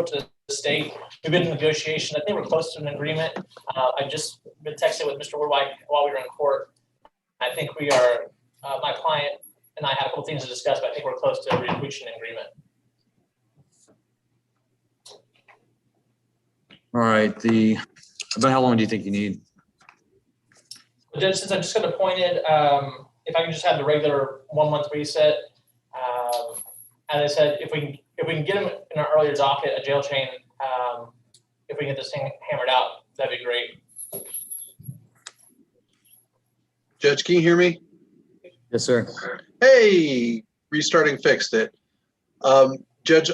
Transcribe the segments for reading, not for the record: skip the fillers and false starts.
to the state. We've been in negotiation. I think we're close to an agreement. I've just been texting with Mr. Woodwine while we were in court. I think we are, my client and I have a couple things to discuss, but I think we're close to reaching an agreement. All right. About how long do you think you need? Judge, since I just got appointed, if I can just have the regular 1 month reset, as I said, if we can get him in an earlier docket, a jail chain, if we can get this thing hammered out, that'd be great. Judge, can you hear me? Yes, sir. Hey, restarting fixed it. Judge,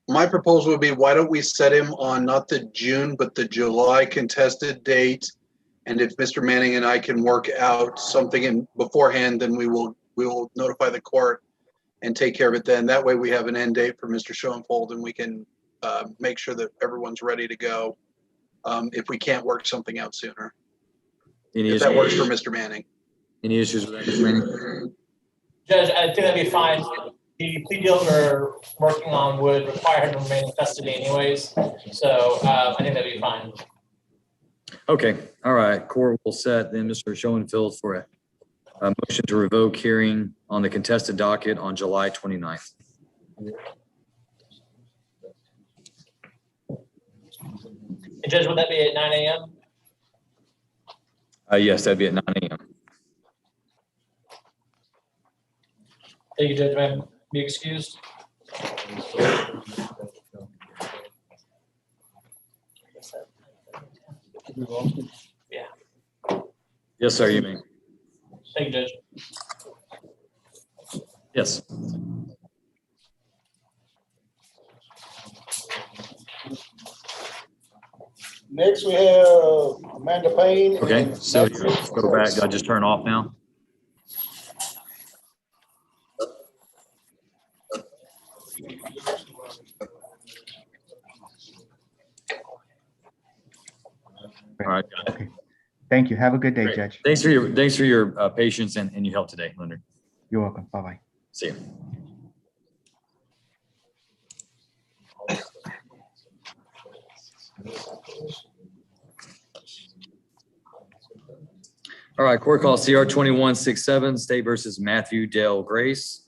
my proposal would be, why don't we set him on not the June, but the July contested date? And if Mr. Manning and I can work out something in beforehand, then we will notify the court and take care of it then. That way we have an end date for Mr. Schoenfold and we can make sure that everyone's ready to go if we can't work something out sooner. If that works for Mr. Manning. Any issues with that, Mr. Manning? Judge, I think that'd be fine. The plea deals we're working on would require him to remain in custody anyways. So I think that'd be fine. Okay. All right. Court will set then Mr. Schoenfeld for a motion to revoke hearing on the contested docket on July 29th. And Judge, would that be at 9 a.m.? Yes, that'd be at 9 a.m. Thank you, Judge. May I be excused? Yeah. Yes, sir. You may. Thank you, Judge. Yes. Next, we have Amanda Payne. Okay. So go back. I just turn off now. All right. Okay. Thank you. Have a good day, Great. Judge. Thanks for your patience and your help today, Leonard. You're welcome. Bye-bye. See you. All right, court call CR 2167, State versus Matthew Dale Grace.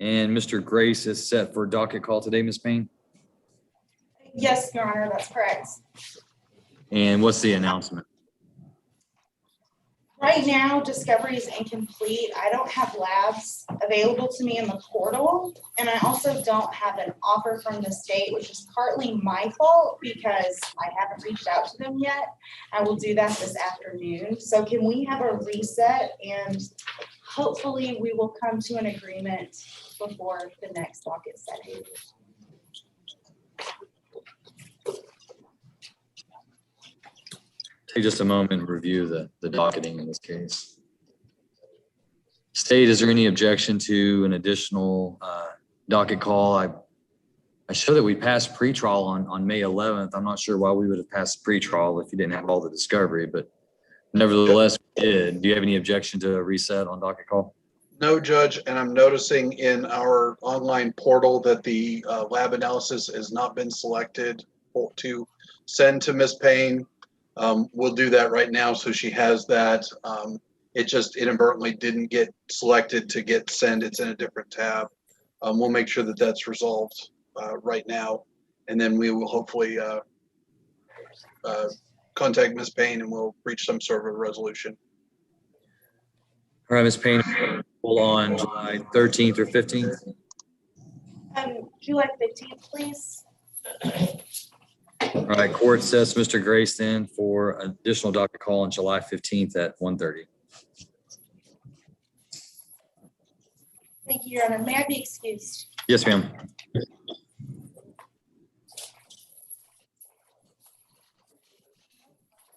And Mr. Grace is set for docket call today, Ms. Payne. Yes, Your Honor, that's correct. And what's the announcement? Right now, discovery is incomplete. I don't have labs available to me in the portal. And I also don't have an offer from the state, which is partly my fault because I haven't reached out to them yet. I will do that this afternoon. So can we have a reset and hopefully we will come to an agreement before the next docket setting. Take just a moment and review the docketing in this case. State, is there any objection to an additional docket call? I show that we passed pretrial on May 11th. I'm not sure why we would have passed pretrial if you didn't have all the discovery, but nevertheless, we did. Do you have any objection to a reset on docket call? No, Judge, and I'm noticing in our online portal that the lab analysis has not been selected to send to Ms. Payne. We'll do that right now so she has that. It just inadvertently didn't get selected to get sent. It's in a different tab. We'll make sure that that's resolved right now, and then we will hopefully contact Ms. Payne and we'll reach some sort of a resolution. All right, Ms. Payne, on July 13th or 15th? July 15th, please. All right, court sets Mr. Grace then for additional docket call on July 15th at 1:30. Thank you, Your Honor. May I be excused? Yes, ma'am.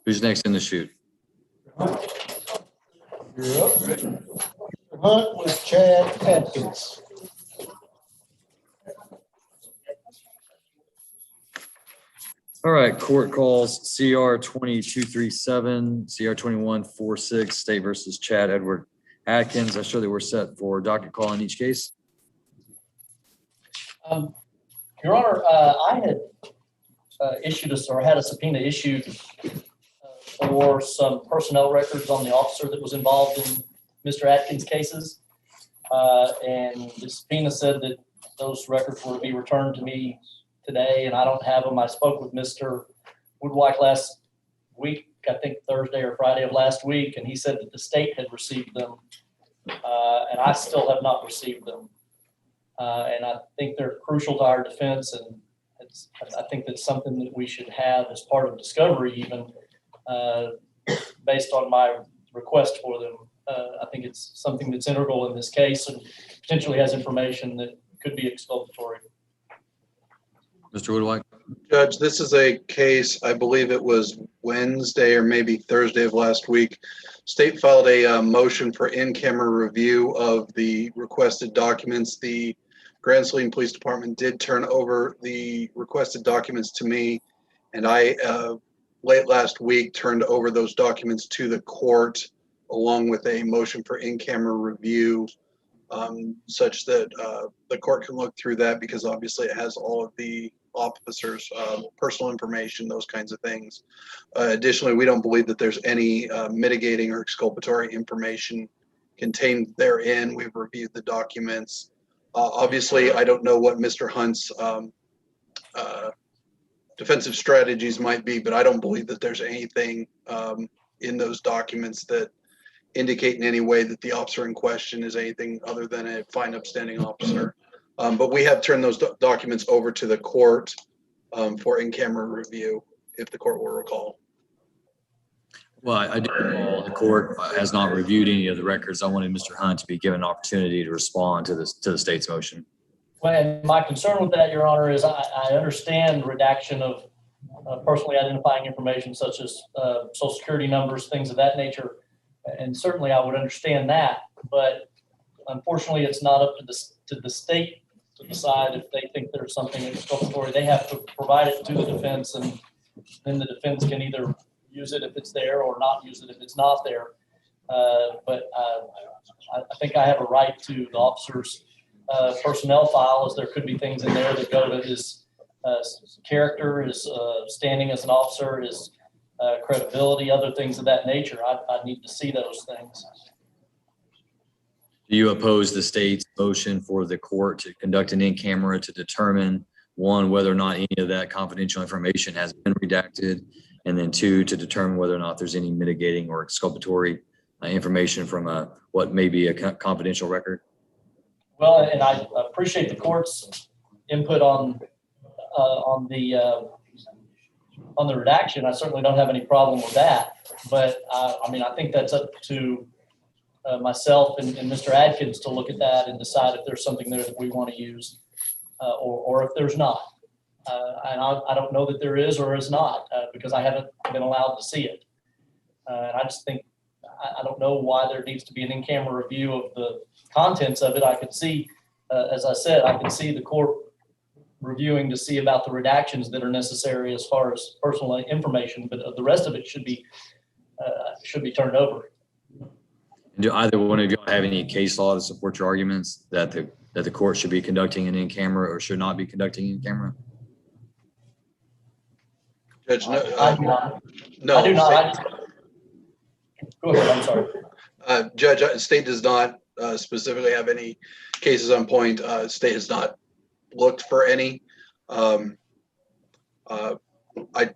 Who's next in the chute? You're up. Hunt with Chad Atkins. All right, court calls CR 2237, CR 2146, State versus Chad Edward Atkins. I show that we're set for docket call in each case. Your Honor, I had issued us or had a subpoena issued for some personnel records on the officer that was involved in Mr. Atkins' cases. And the subpoena said that those records were to be returned to me today, and I don't have them. I spoke with Mr. Woodwike last week, I think Thursday or Friday of last week, and he said that the state had received them, and I still have not received them. And I think they're crucial to our defense, and I think that's something that we should have as part of discovery, even based on my request for them. I think it's something that's integral in this case and potentially has information that could be exculpatory. Mr. Woodwike? Judge, this is a case, I believe it was Wednesday or maybe Thursday of last week. State filed a motion for in-camera review of the requested documents. The Grand Saline Police Department did turn over the requested documents to me, and I, late last week, turned over those documents to the court along with a motion for in-camera review, such that the court can look through that, because obviously it has all of the officers' personal information, those kinds of things. Additionally, we don't believe that there's any mitigating or exculpatory information contained therein. We've reviewed the documents. Obviously, I don't know what Mr. Hunt's defensive strategies might be, but I don't believe that there's anything in those documents that indicate in any way that the officer in question is anything other than a fine upstanding officer. But we have turned those documents over to the court for in-camera review, if the court will recall. Well, I do recall the court has not reviewed any of the records. I wanted Mr. Hunt to be given an opportunity to respond to the state's motion. Well, my concern with that, Your Honor, is I understand redaction of personally identifying information such as social security numbers, things of that nature. And certainly I would understand that, but unfortunately it's not up to the state to decide if they think there's something exculpatory. They have to provide it to the defense, and then the defense can either use it if it's there or not use it if it's not there. But I think I have a right to the officer's personnel file, as there could be things in there that go to his character, his standing as an officer, his credibility, other things of that nature. I need to see those things. Do you oppose the state's motion for the court to conduct an in-camera to determine, one, whether or not any of that confidential information has been redacted, and then two, to determine whether or not there's any mitigating or exculpatory information from what may be a confidential record? Well, and I appreciate the court's input on the redaction. I certainly don't have any problem with that, but I mean, I think that's up to myself and Mr. Adkins to look at that and decide if there's something there that we want to use or if there's not. And I don't know that there is or is not because I haven't been allowed to see it. And I just think, I don't know why there needs to be an in-camera review of the contents of it. I could see, as I said, I can see the court reviewing to see about the redactions that are necessary as far as personal information, but the rest of it should be turned over. Do either one of you have any case law to support your arguments that the court should be conducting an in-camera or should not be conducting in-camera? Judge, I do not. no. I do not. Go ahead, I'm sorry. Judge, state does not specifically have any cases on point. State has not looked for any. I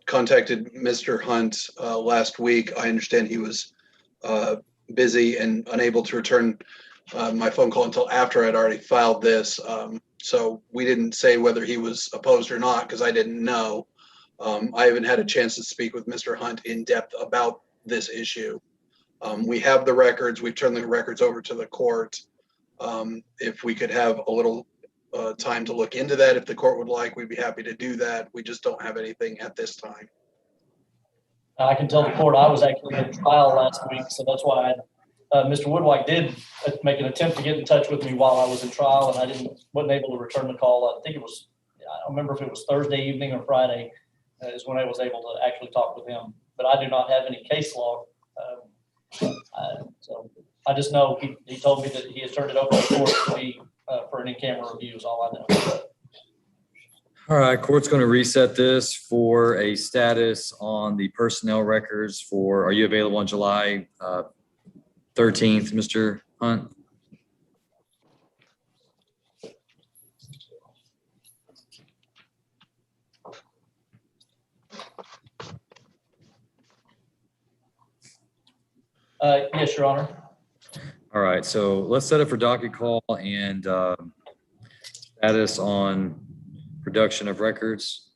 contacted Mr. Hunt last week. I understand he was busy and unable to return my phone call until after I'd already filed this. So we didn't say whether he was opposed or not because I didn't know. I haven't had a chance to speak with Mr. Hunt in depth about this issue. We have the records. We've turned the records over to the court. If we could have a little time to look into that, if the court would like, we'd be happy to do that. We just don't have anything at this time. I can tell the court I was actually in trial last week, so that's why Mr. Woodwike did make an attempt to get in touch with me while I was in trial, and I wasn't able to return the call. I think it was, I don't remember if it was Thursday evening or Friday is when I was able to actually talk with him. But I do not have any case law. So I just know he told me that he had turned it over to the court to be for an in-camera review is all I know. All right, court's going to reset this for a status on the personnel records for, are you available on July 13th, Mr. Hunt? Yes, Your Honor. All right, so let's set it for docket call and status on production of records.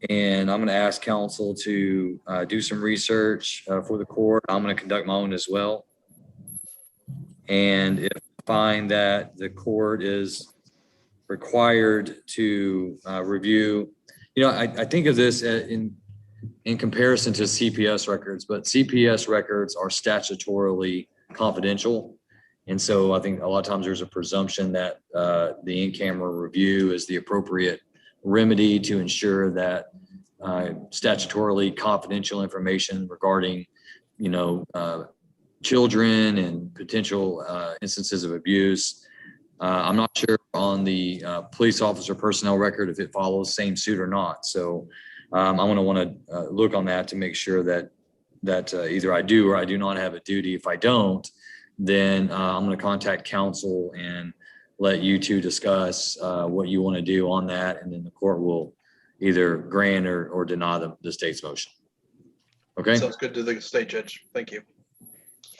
And I'm going to ask counsel to do some research for the court. I'm going to conduct my own as well. And if I find that the court is required to review, I think of this in comparison to CPS records, but CPS records are statutorily confidential. And so I think a lot of times there's a presumption that the in-camera review is the appropriate remedy to ensure that statutorily confidential information regarding, children and potential instances of abuse. I'm not sure on the police officer personnel record if it follows same suit or not. So I'm going to want to look on that to make sure that either I do or I do not have a duty. If I don't, then I'm going to contact counsel and let you two discuss what you want to do on that. And then the court will either grant or deny the state's motion. Okay. Sounds good to the state judge. Thank you.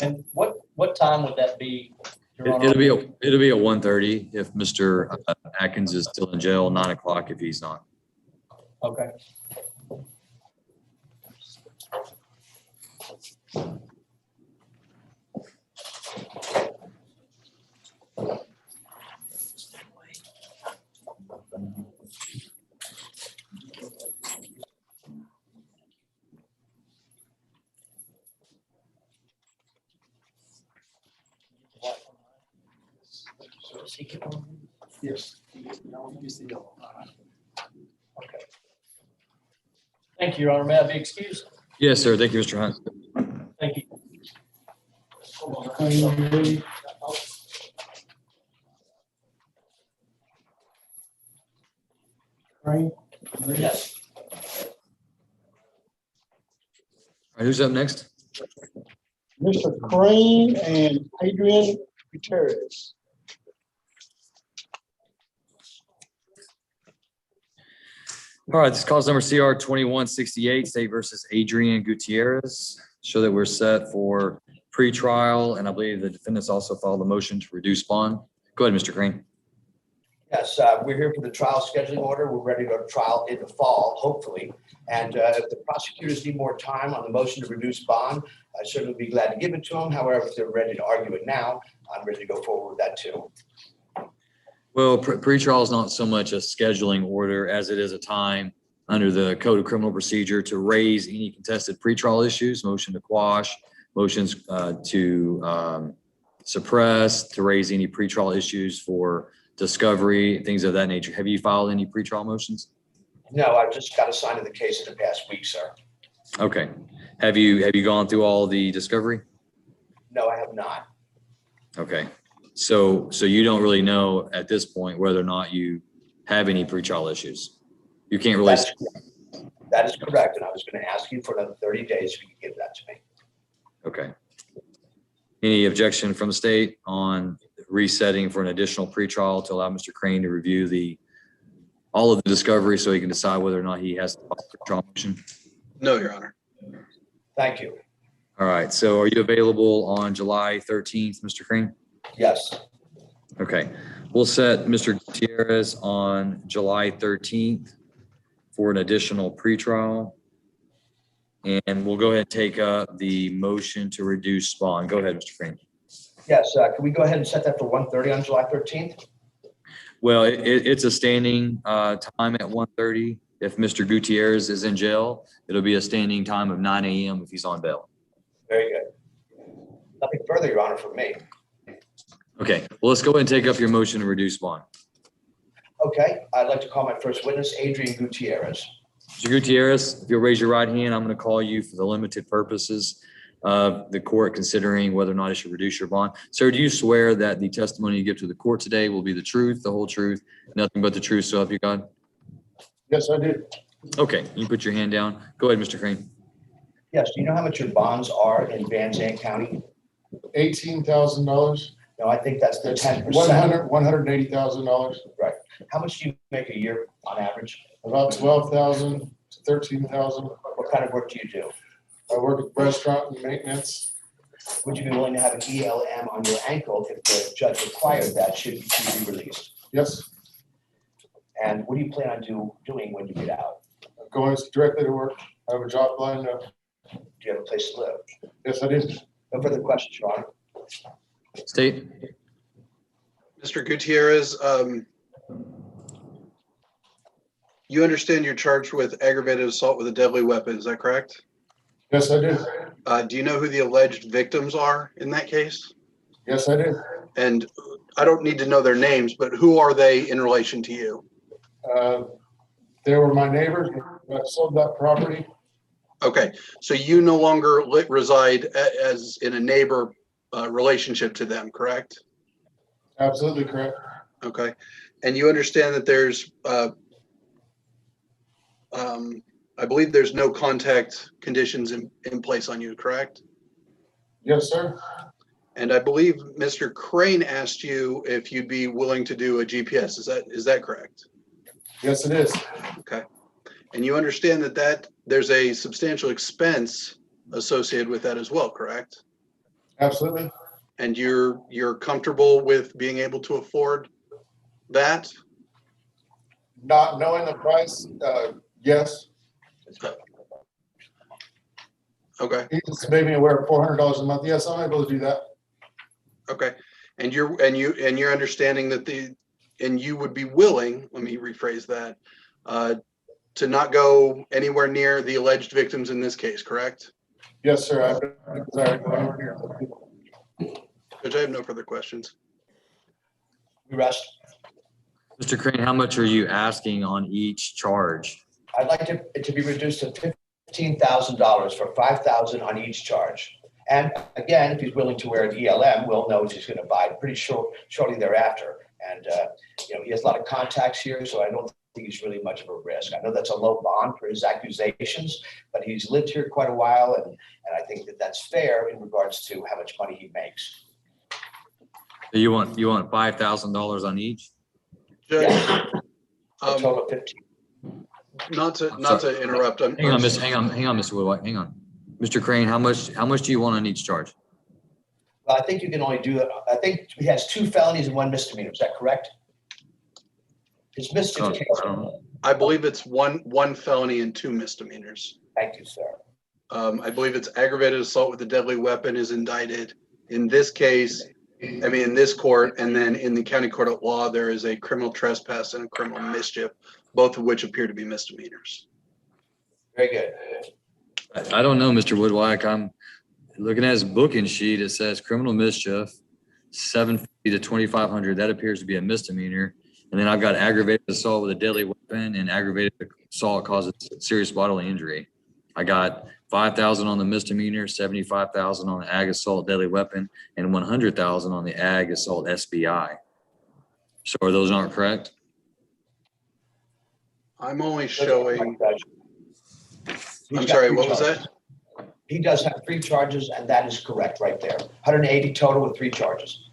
And what time would that be, Your Honor? It'll be at 1:30 if Mr. Atkins is still in jail, 9 o'clock if he's not. Okay. Yes. Okay. Thank you, Your Honor. May I be excused? Yes, sir. Thank you, Mr. Hunt. Thank you. Yes. All right, who's up next? Mr. Crane and Adrian Gutierrez. All right, this is cause number CR 2168, State versus Adrian Gutierrez. Show that we're set for pre-trial, and I believe the defendants also filed a motion to reduce bond. Go ahead, Mr. Crane. Yes, we're here for the trial scheduling order. We're ready to go to trial in the fall, hopefully. And if the prosecutors need more time on the motion to reduce bond, I certainly would be glad to give it to them. However, if they're ready to argue it now, I'm ready to go forward with that too. Well, pre-trial is not so much a scheduling order as it is a time under the Code of Criminal Procedure to raise any contested pre-trial issues, motion to quash, motions to suppress, to raise any pre-trial issues for discovery, things of that nature. Have you filed any pre-trial motions? No, I've just got assigned to the case in the past week, sir. Okay. Have you gone through all the discovery? No, I have not. Okay. So you don't really know at this point whether or not you have any pre-trial issues. You can't really. That is correct. And I was going to ask you for another 30 days if you could give that to me. Okay. Any objection from the state on resetting for an additional pretrial to allow Mr. Crane to review all of the discovery so he can decide whether or not he has to file a pretrial motion? No, Your Honor. Thank you. All right. So are you available on July 13th, Mr. Crane? Yes. Okay. We'll set Mr. Gutierrez on July 13th for an additional pretrial. And we'll go ahead and take up the motion to reduce bond. Go ahead, Mr. Crane. Yes. Can we go ahead and set that for 1:30 on July 13th? Well, it's a standing time at 1:30. If Mr. Gutierrez is in jail, it'll be a standing time of 9 a.m. if he's on bail. Very good. Nothing further, Your Honor, from me. Okay, well, let's go ahead and take up your motion to reduce bond. Okay. I'd like to call my first witness, Adrian Gutierrez. Mr. Gutierrez, if you'll raise your right hand, I'm going to call you for the limited purposes of the court considering whether or not it should reduce your bond. Sir, do you swear that the testimony you give to the court today will be the truth, the whole truth, nothing but the truth, so help you God? Yes, I do. Okay, you put your hand down. Go ahead, Mr. Crane. Yes, do you know how much your bonds are in Van Zandt County? $18,000. No, I think that's the 10%. $180,000. Right. How much do you make a year on average? About 12,000 to 13,000. What kind of work do you do? I work at restaurant and maintenance. Would you be willing to have an ELM on your ankle if the judge required that should you be released? Yes, And what do you plan on doing when you get out? I'm going directly to work. I have a job lined up. Do you have a place to live? Yes, I do. No further questions, Your Honor. State. Mr. Gutierrez, you understand you're charged with aggravated assault with a deadly weapon, is that correct? Yes, I do. Do you know who the alleged victims are in that case? Yes, I do. And I don't need to know their names, but who are they in relation to you? They were my neighbors. I sold that property. Okay, so you no longer reside as in a neighbor relationship to them, correct? Absolutely correct. Okay, and you understand that there's, I believe there's no contact conditions in place on you, correct? Yes, sir. And I believe Mr. Crane asked you if you'd be willing to do a GPS. Is that correct? Yes, it is. Okay. And you understand that there's a substantial expense associated with that as well, correct? Absolutely. And you're comfortable with being able to afford that? Not knowing the price, yes. Okay, He just made me aware of $400 a month. Yes, I'm able to do that. okay. And you're understanding that and you would be willing, let me rephrase that, to not go anywhere near the alleged victims in this case, correct? Yes, sir. I desire to go over here. Judge, I have no further questions. We rest. Mr. Crane, how much are you asking on each charge? I'd like it to be reduced to $15,000 for $5,000 on each charge. And again, if he's willing to wear an ELM, we'll know he's going to abide pretty shortly thereafter. And he has a lot of contacts here, so I don't think he's really much of a risk. I know that's a low bond for his accusations, but he's lived here quite a while, and I think that that's fair in regards to how much money he makes. So you want $5,000 on each? Judge, A total of 15. not to interrupt. Hang on, Mr. Woodwhite, hang on. Mr. Crane, how much do you want on each charge? Well, I think you can only do it. I think he has 2 felonies and 1 misdemeanor. Is that correct? His misdemeanor. I believe it's one felony and 2 misdemeanors. Thank you, sir. I believe it's aggravated assault with a deadly weapon is indicted. In this case, I mean, in this court, and then in the county court of law, there is a criminal trespass and a criminal mischief, both of which appear to be misdemeanors. Very good. I don't know, Mr. Woodwhite. I'm looking at his booking sheet. It says criminal mischief, $750 to $2,500. That appears to be a misdemeanor. And then I've got aggravated assault with a deadly weapon and aggravated assault causes serious bodily injury. I got $5,000 on the misdemeanor, $75,000 on the ag assault deadly weapon, and $100,000 on the ag assault SBI. So are those not correct? I'm only showing, He's I'm got sorry, 3 what was charges. that? He does have 3 charges, and that is correct right there. 180 total with 3 charges.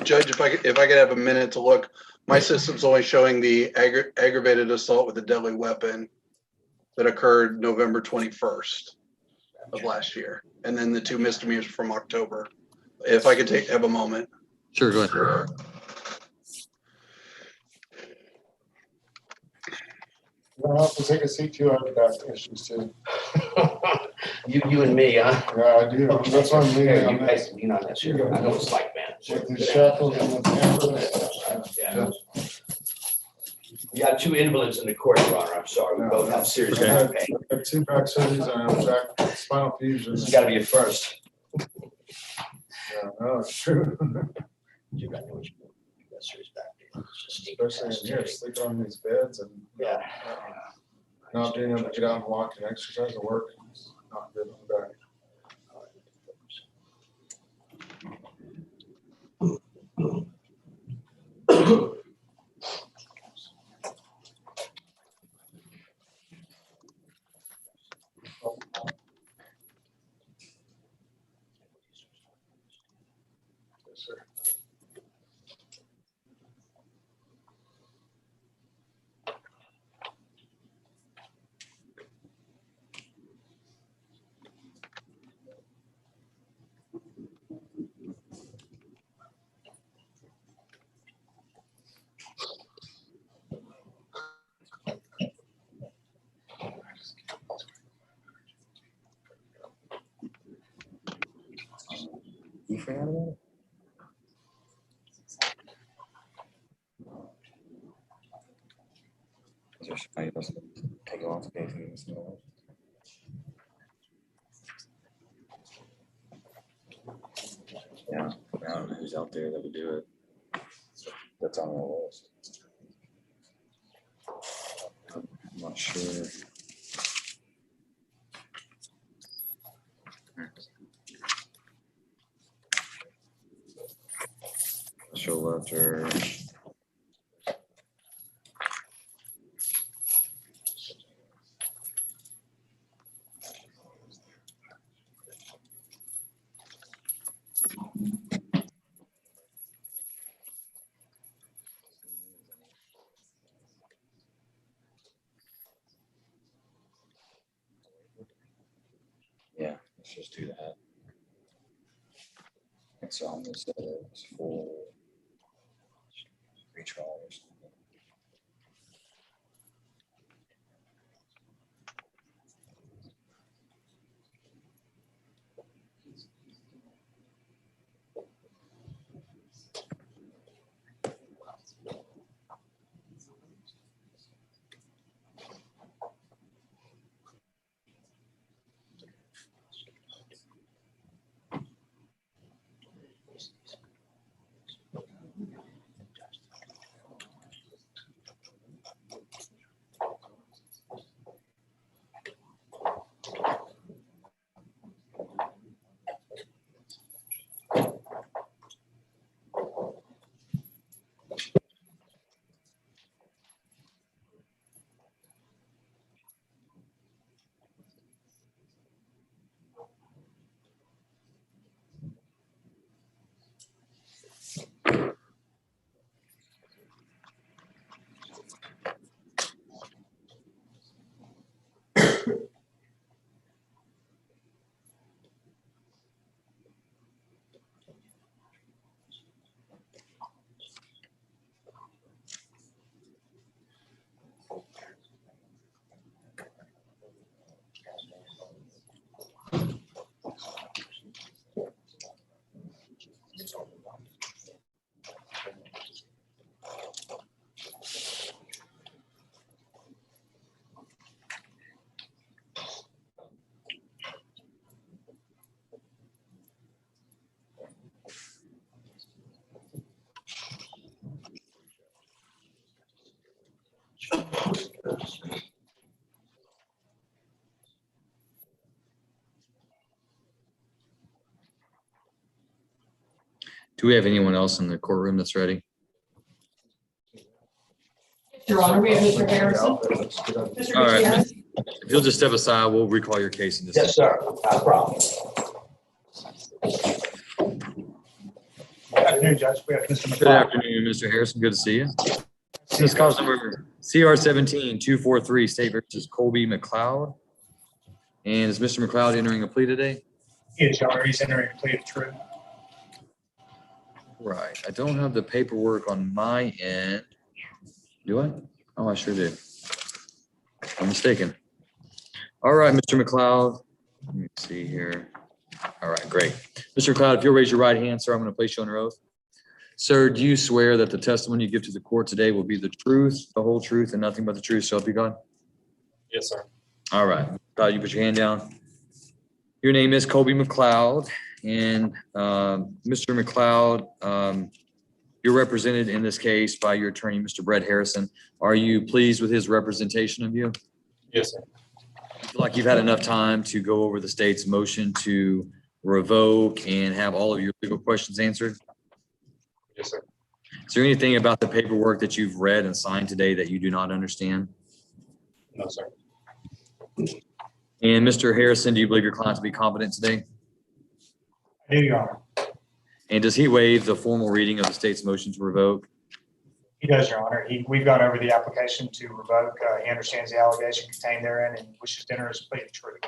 Judge, if I could have a minute to look, my system's only showing the aggravated assault with a deadly weapon that occurred November 21st of last year. And then the 2 misdemeanors from October. If I could have a moment. Sure, go ahead. I'll have to take a seat too. I've got issues too. You and me, huh? Yeah, I do. That's why I'm Here, leaning you on guys this. lean on this here. I know it's like, man. With the shackles and the Yeah. You got 2 invalids in the court, Your Honor. I'm sorry. We both have serious back pain. I have 2 back surgeries and a back spinal This fusion. has got to be a first. Yeah, no, it's true. You got serious back pain. Especially in here, sleeping on these beds and Yeah. not being able to get out and walk and exercise or work. It's not good on the back. Yes, sir. You forgot about it? Is there somebody else that take off the case and this one? Yeah, I don't know who's out there that would do it. That's on the list. I'm not sure. Show letter. Yeah, let's just do that. And so I'm gonna set it as full retrial or something. Do we have anyone else in the courtroom that's ready? Your Honor, we have Mr. Harrison. Mr. All right. Gutierrez. If you'll just step aside, we'll recall your case in just. Yes, sir. Not a problem. Good afternoon, Judge. We have Mr. Good McLeod. afternoon, Mr. Harrison. Good to see you. This is cause number CR 17-243, State versus Colby McLeod. And is Mr. McLeod entering a plea today? Yes, Your Honor, he's entering a plea of truth. Right. I don't have the paperwork on my end. Do I? Oh, I sure do. I'm mistaken. All right, Mr. McLeod. Let me see here. All right, great. Mr. McLeod, if you'll raise your right hand, sir, I'm going to place you under oath. Sir, do you swear that the testimony you give to the court today will be the truth, the whole truth, and nothing but the truth, so help you God? Yes, sir. All right. McLeod, you put your hand down. Your name is Colby McLeod, and Mr. McLeod, You're represented in this case by your attorney, Mr. Brett Harrison. Are you pleased with his representation of you? Yes, sir. You feel like you've had enough time to go over the state's motion to revoke and have all of your legal questions answered? Yes, sir. Is there anything about the paperwork that you've read and signed today that you do not understand? No, sir. And Mr. Harrison, do you believe your client to be competent today? I do, Your Honor. And does he waive the formal reading of the state's motion to revoke? He does, Your Honor. We've gone over the application to revoke. He understands the allegation contained therein and wishes to enter his plea of truth.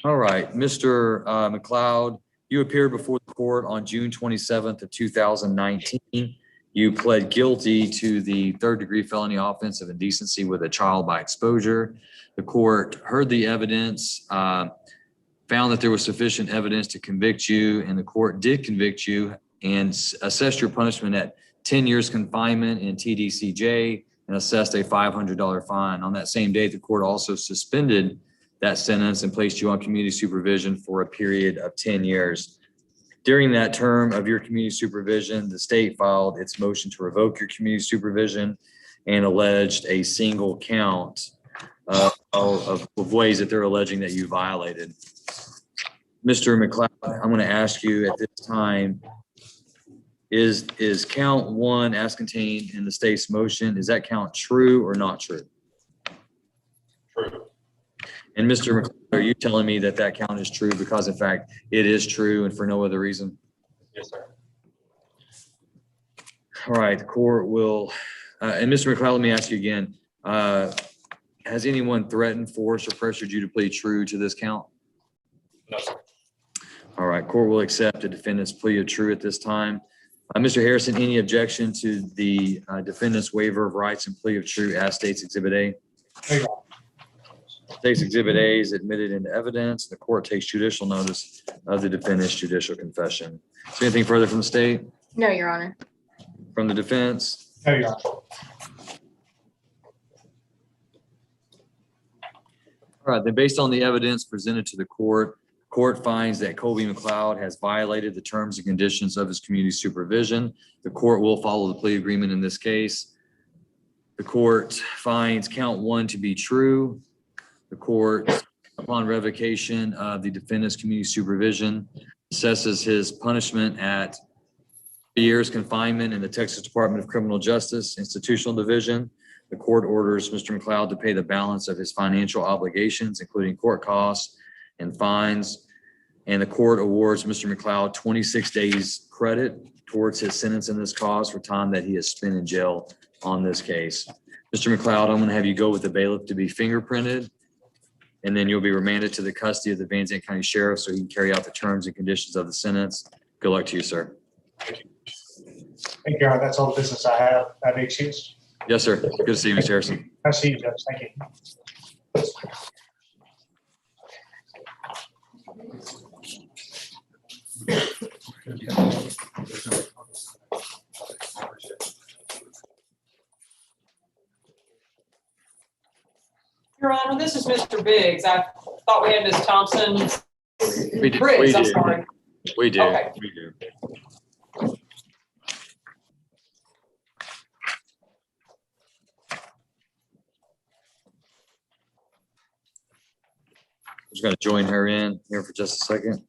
All right, Mr. McLeod, you appeared before the court on June 27th of 2019. You pled guilty to the third-degree felony offense of indecency with a child by exposure. The court heard the evidence, found that there was sufficient evidence to convict you, and the court did convict you and assessed your punishment at 10 years confinement in TDCJ and assessed a $500 fine. On that same day, the court also suspended that sentence and placed you on community supervision for a period of 10 years. During that term of your community supervision, the state filed its motion to revoke your community supervision and alleged a single count of ways that they're alleging that you violated. Mr. McLeod, I'm going to ask you at this time, is count one as contained in the state's motion, is that count true or not true? True. And Mr. McLeod, are you telling me that that count is true because in fact it is true and for no other reason? Yes, sir. All right, the court will, and Mr. McLeod, let me ask you again. Has anyone threatened, forced, or pressured you to plead true to this count? No, sir. All right, court will accept the defendant's plea of true at this time. Mr. Harrison, any objection to the defendant's waiver of rights and plea of true as states Exhibit A? No, Your Honor. States Exhibit A is admitted into evidence. The court takes judicial notice of the defendant's judicial confession. Is there anything further from the state? No, Your Honor. From the defense? No, Your Honor. All right, then based on the evidence presented to the court finds that Colby McLeod has violated the terms and conditions of his community supervision. The court will follow the plea agreement in this case. The court finds count one to be true. The court, upon revocation of the defendant's community supervision, assesses his punishment at 3 years confinement in the Texas Department of Criminal Justice Institutional Division. The court orders Mr. McLeod to pay the balance of his financial obligations, including court costs and fines. And the court awards Mr. McLeod 26 days credit towards his sentence in this cause for time that he has spent in jail on this case. Mr. McLeod, I'm going to have you go with the bailiff to be fingerprinted, and then you'll be remanded to the custody of the Van Zandt County Sheriff so he can carry out the terms and conditions of the sentence. Good luck to you, sir. Thank you, Your Honor. That's all the business I have. I'd be excused. Yes, sir. Good to see you, Mr. Harrison. I see you, Judge. Thank you. Your Honor, this is Mr. Biggs. I thought we had Ms. Thompson. We do. Briggs, I'm do. sorry. We do. Okay. We do. Just going to join her in here for just a second.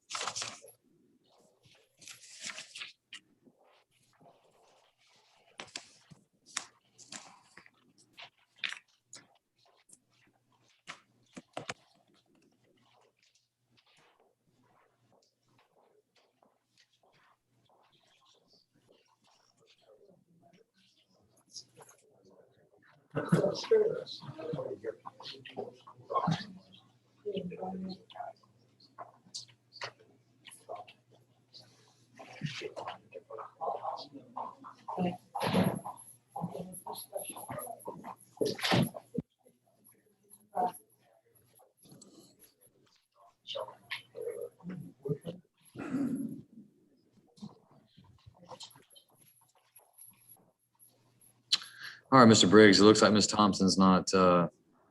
All right, Mr. Briggs, it looks like Ms. Thompson's not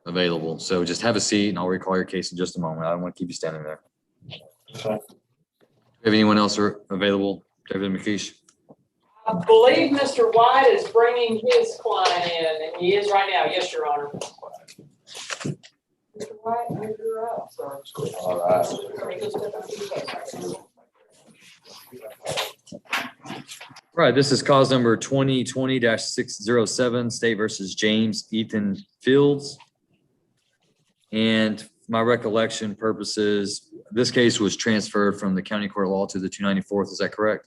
available. So just have a seat and I'll recall your case in just a moment. I don't want to keep you standing there. Okay. Have anyone else available? David McKeish? I believe Mr. White is bringing his client in, and he is right now. Yes, Your Honor. Mr. White, you're up, sir. All right. Right, this is cause number 2020-607, State versus James Ethan Fields. And my recollection purposes, this case was transferred from the county court law to the 294th, is that correct?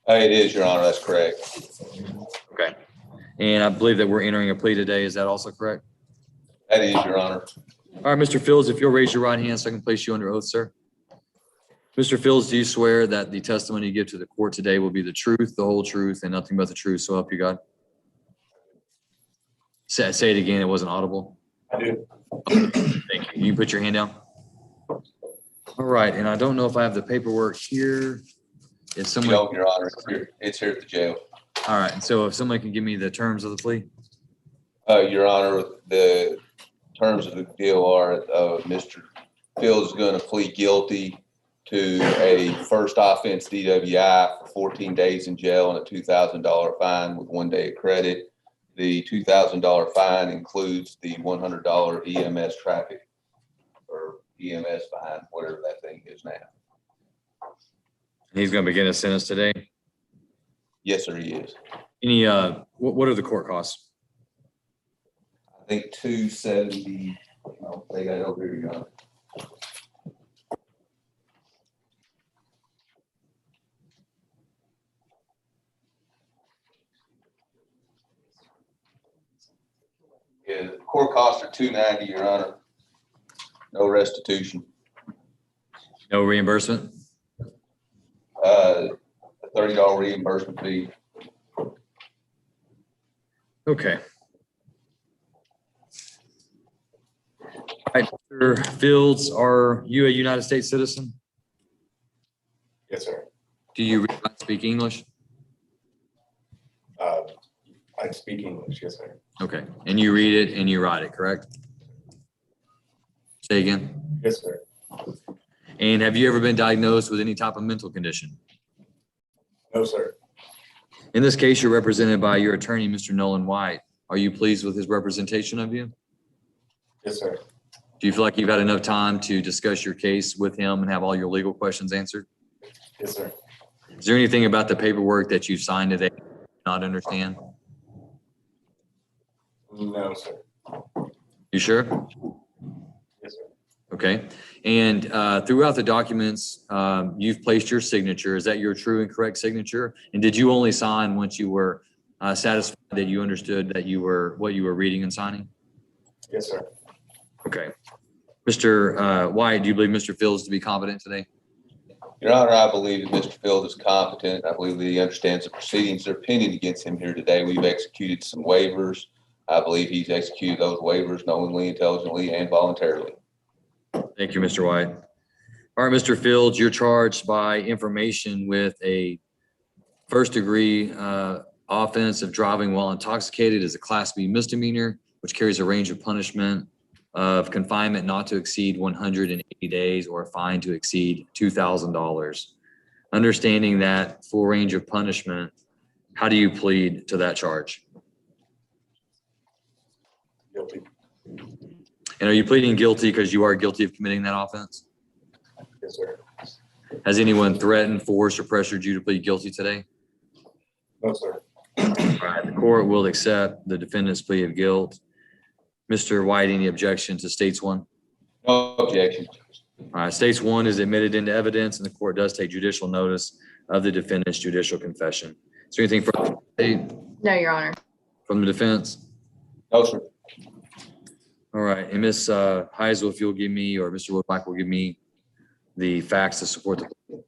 It is, Your Honor, that's correct. Okay. And I believe that we're entering a plea today, is that also correct? That is, Your Honor. All right, Mr. Fields, if you'll raise your right hand so I can place you under oath, sir. Mr. Fields, do you swear that the testimony you give to the court today will be the truth, the whole truth, and nothing but the truth, so help you God? Say it again, it wasn't audible. I do. Thank you. You can put your hand down. All right, and I don't know if I have the paperwork here. If someone, Jail, Your Honor, it's here at the jail. all right, and so if someone can give me the terms of the plea? Your Honor, the terms of the deal are, Mr. Fields is going to plead guilty to a first offense DWI for 14 days in jail and a $2,000 fine with 1 day of credit. The $2,000 fine includes the $100 EMS traffic or EMS fine, whatever that thing is now. He's gonna begin his sentence today. Yes, sir, he is. Any, what are the court costs? I think 270, I'll take that over here, Your Honor. Yeah, the court costs are $290, Your Honor. No restitution. No reimbursement? A $30 reimbursement fee. Okay. All right, Mr. Fields, are you a United States citizen? Yes, sir. Do you read and speak English? I speak English, yes, sir. Okay, and you read it and you write it, correct? Say again. Yes, sir. And have you ever been diagnosed with any type of mental condition? No, sir. In this case, you're represented by your attorney, Mr. Nolan White. Are you pleased with his representation of you? Yes, sir. Do you feel like you've had enough time to discuss your case with him and have all your legal questions answered? Yes, sir. Is there anything about the paperwork that you signed today you not understand? No, sir. You sure? Yes, sir. Okay. And throughout the documents, you've placed your signature. Is that your true and correct signature? And did you only sign once you were satisfied that you understood that you were what you were reading and signing? Yes, sir. Okay. Mr. White, do you believe Mr. Fields to be competent today? Your Honor, I believe that Mr. Fields is competent. I believe that he understands the proceedings that are pending against him here today. We've executed some waivers. I believe he's executed those waivers knowingly, intelligently, and voluntarily. Thank you, Mr. White. All right, Mr. Fields, you're charged by information with a first-degree offense of driving while intoxicated as a Class B misdemeanor, which carries a range of punishment of confinement not to exceed 180 days or a fine to exceed $2,000. Understanding that full range of punishment, how do you plead to that charge? Guilty. And are you pleading guilty because you are guilty of committing that offense? Yes, sir. Has anyone threatened, forced, or pressured you to plead guilty today? No, sir. All right, the court will accept the defendant's plea of guilt. Mr. White, any objection to states one? No objection. All right, states one is admitted into evidence and the court does take judicial notice of the defendant's judicial confession. Is there anything from the state? No, Your Honor. From the defense? No, sir. All right, and Ms. Heisel, if you'll give me, or Mr. Woodbine will give me the facts to support the plea.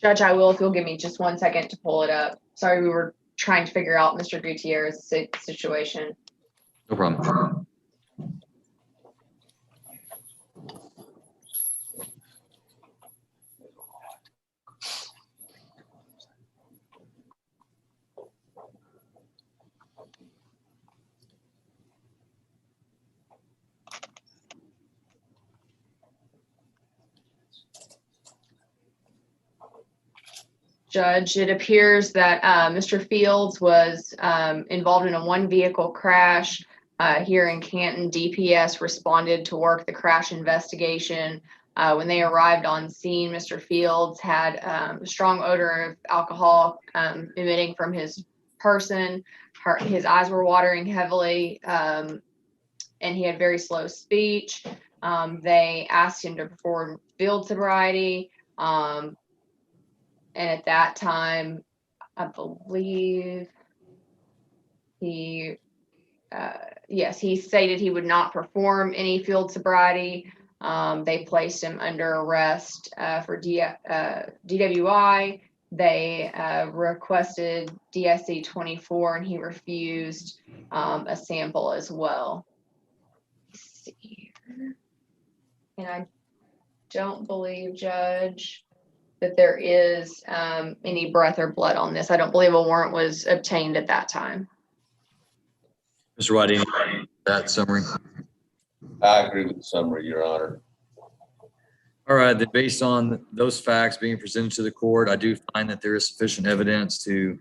Judge, I will if you'll give me just 1 second to pull it up. Sorry, we were trying to figure out Mr. Gutierrez's situation. No problem. Judge, it appears that Mr. Fields was involved in a one-vehicle crash here in Canton. DPS responded to work the crash investigation. When they arrived on scene, Mr. Fields had a strong odor of alcohol emitting from his person. His eyes were watering heavily, and he had very slow speech. They asked him to perform field sobriety. And at that time, I believe he stated he would not perform any field sobriety. They placed him under arrest for DWI. They requested DSC 24 and he refused a sample as well. Let's see here. And I don't believe, Judge, that there is any breath or blood on this. I don't believe a warrant was obtained at that time. Mr. White, any that summary? I agree with the summary, Your Honor. All right, then based on those facts being presented to the court, I do find that there is sufficient evidence to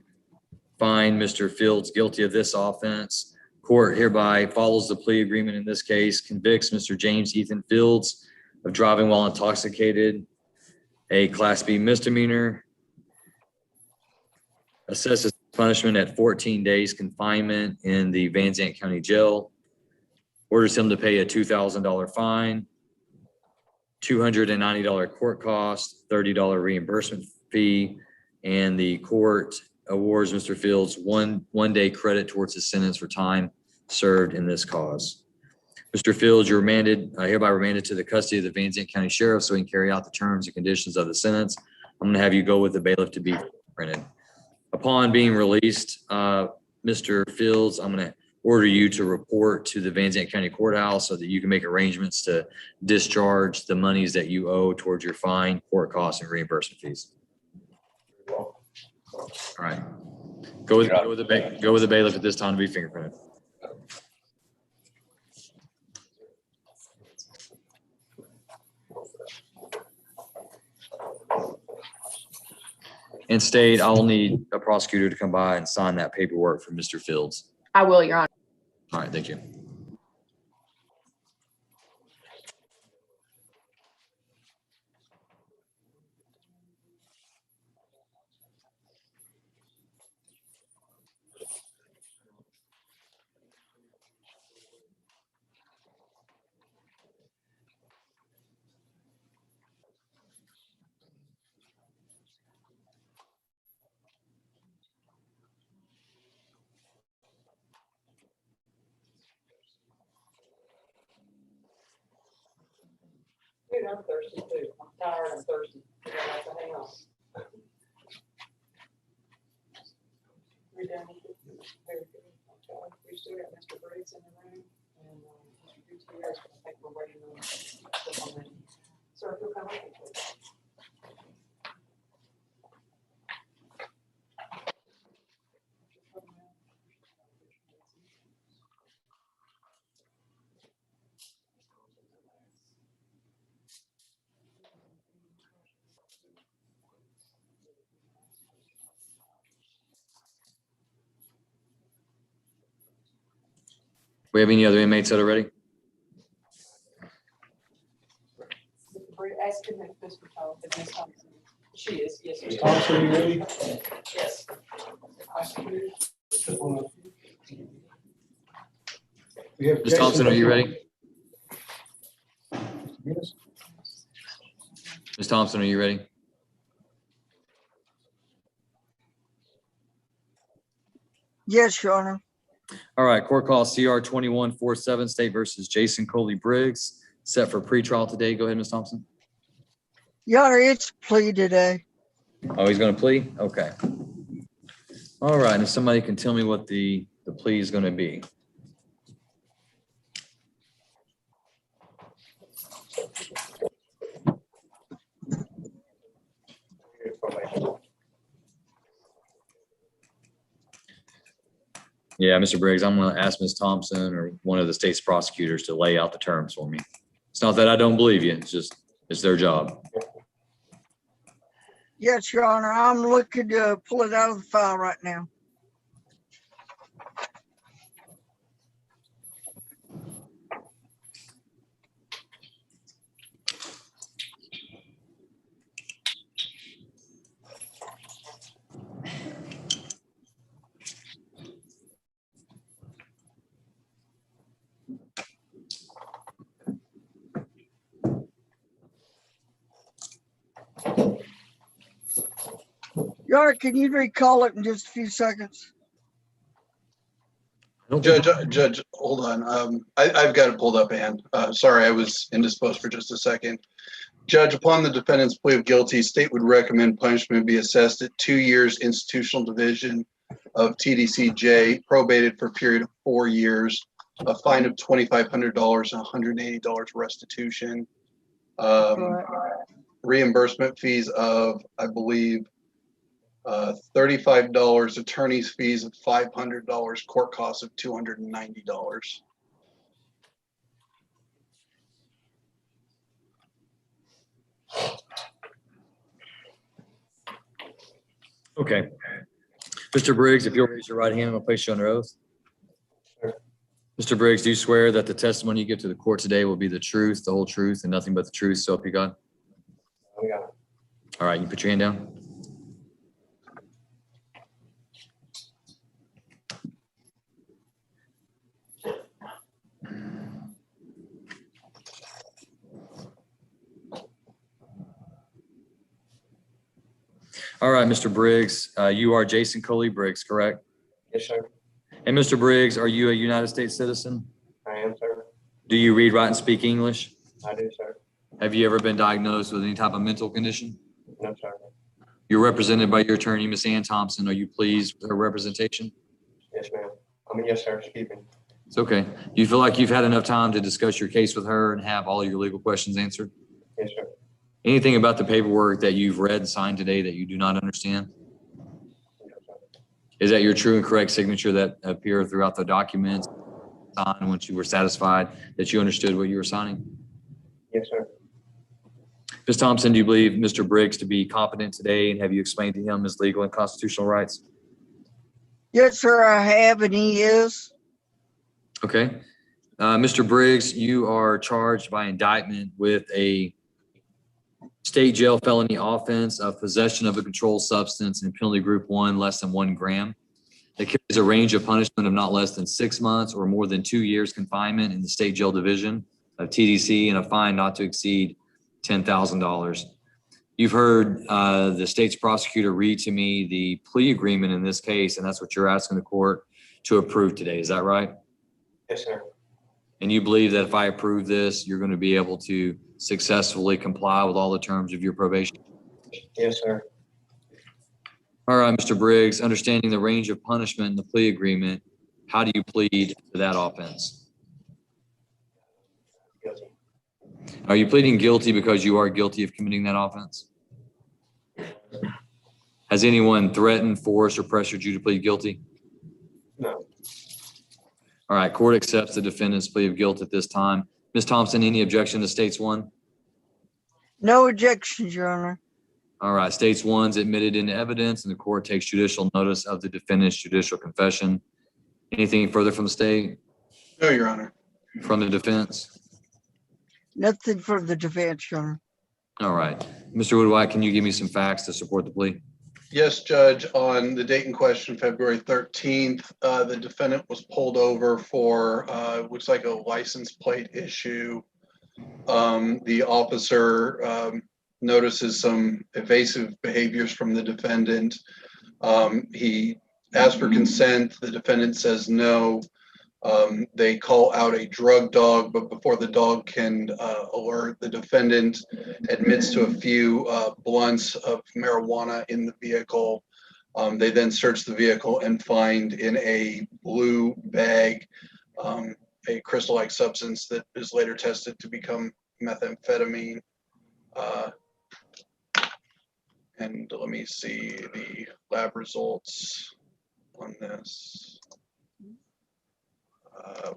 find Mr. Fields guilty of this offense. Court hereby follows the plea agreement in this case, convicts Mr. James Ethan Fields of driving while intoxicated, a Class B misdemeanor, assesses punishment at 14 days confinement in the Van Zandt County Jail, orders him to pay a $2,000 fine, $290 court cost, $30 reimbursement fee, and the court awards Mr. Fields one day credit towards his sentence for time served in this cause. Mr. Fields, you're hereby remanded to the custody of the Van Zandt County Sheriff so he can carry out the terms and conditions of the sentence. I'm going to have you go with the bailiff to be printed. Upon being released, Mr. Fields, I'm going to order you to report to the Van Zandt County Courthouse so that you can make arrangements to discharge the monies that you owe towards your fine, court costs, and reimbursement fees. All right. Go with the bailiff at this time to be fingerprinted. And state, I'll need a prosecutor to come by and sign that paperwork for Mr. Fields. I will, Your Honor. All right, thank you. Dude, I'm thirsty too. I'm tired and thirsty. I have to hang on. We're done. Very good. Okay. We still got Mr. Briggs in the room and Mr. Gutierrez. I think we're waiting on stuff on that. Sir, if you'll come with me, please. We have any other inmates that are ready? Mr. Briggs, ask him if Mr. Thompson. She is, yes. Ms. Thompson, you ready? Yes. We have Ms. Thompson, are you ready? Yes. Ms. Thompson, are you ready? Yes, Your Honor. All right, court call CR 2147, State versus Jason Coley Briggs, set for pretrial today. Go ahead, Ms. Thompson. Your Honor, it's plea today. Oh, he's going to plea? Okay. All right, and if somebody can tell me what the plea is going to be. Yeah, Mr. Briggs, I'm going to ask Ms. Thompson or one of the state's prosecutors to lay out the terms for me. It's not that I don't believe you. It's just, it's their job. Yes, Your Honor. I'm looking to pull it out of the file right now. Your Honor, can you recall it in just a few seconds? I don't think- Judge, hold on. I've got it pulled up, Ann. Sorry, I was indisposed for just a second. Judge, upon the defendant's plea of guilty, state would recommend punishment be assessed at 2 years institutional division of TDCJ, probated for a period of 4 years, a fine of $2,500 and $180 restitution. Reimbursement fees of, I believe, $35, attorney's fees of $500, court costs of $290. Okay. Mr. Briggs, if you'll raise your right hand, I'll place you under oath. Mr. Briggs, do you swear that the testimony you give to the court today will be the truth, the whole truth, and nothing but the truth, so help you God? All right, you put your hand down. All right, Mr. Briggs, you are Jason Coley Briggs, correct? Yes, sir. And Mr. Briggs, are you a United States citizen? I am, sir. Do you read, write, and speak English? I do, sir. Have you ever been diagnosed with any type of mental condition? No, sir. You're represented by your attorney, Miss Ann Thompson. Are you pleased with her representation? Yes, ma'am. Yes, sir. Excuse me. It's okay. Do you feel like you've had enough time to discuss your case with her and have all your legal questions answered? Yes, sir. Anything about the paperwork that you've read and signed today that you do not understand? No, sir. Is that your true and correct signature that appear throughout the documents signed once you were satisfied that you understood what you were signing? Yes, sir. Ms. Thompson, do you believe Mr. Briggs to be competent today, and have you explained to him his legal and constitutional rights? Yes, sir, I have, and he is. Okay. Mr. Briggs, you are charged by indictment with a state jail felony offense of possession of a controlled substance in penalty group 1 less than 1 gram. That carries a range of punishment of not less than 6 months or more than 2 years confinement in the state jail division of TDC and a fine not to exceed $10,000. You've heard the state's prosecutor read to me the plea agreement in this case, and that's what you're asking the court to approve today. Is that right? Yes, sir. And you believe that if I approve this, you're going to be able to successfully comply with all the terms of your probation? Yes, sir. All right, Mr. Briggs, understanding the range of punishment in the plea agreement, how do you plead to that offense? Guilty. Are you pleading guilty because you are guilty of committing that offense? Has anyone threatened, forced, or pressured you to plead guilty? No. All right, court accepts the defendant's plea of guilt at this time. Ms. Thompson, any objection to states 1? No objections, Your Honor. All right, states 1's admitted into evidence and the court takes judicial notice of the defendant's judicial confession. Anything further from the state? No, Your Honor. From the defense? Nothing for the defense, Your Honor. All right. Mr. Woodwhite, can you give me some facts to support the plea? Yes, Judge, on the date in question, February 13th, the defendant was pulled over for, looks like a license plate issue. The officer notices some evasive behaviors from the defendant. He asked for consent. The defendant says no. They call out a drug dog, but before the dog can alert, the defendant admits to a few blunts of marijuana in the vehicle. They then search the vehicle and find in a blue bag a crystal-like substance that is later tested to become methamphetamine. And let me see the lab results on this.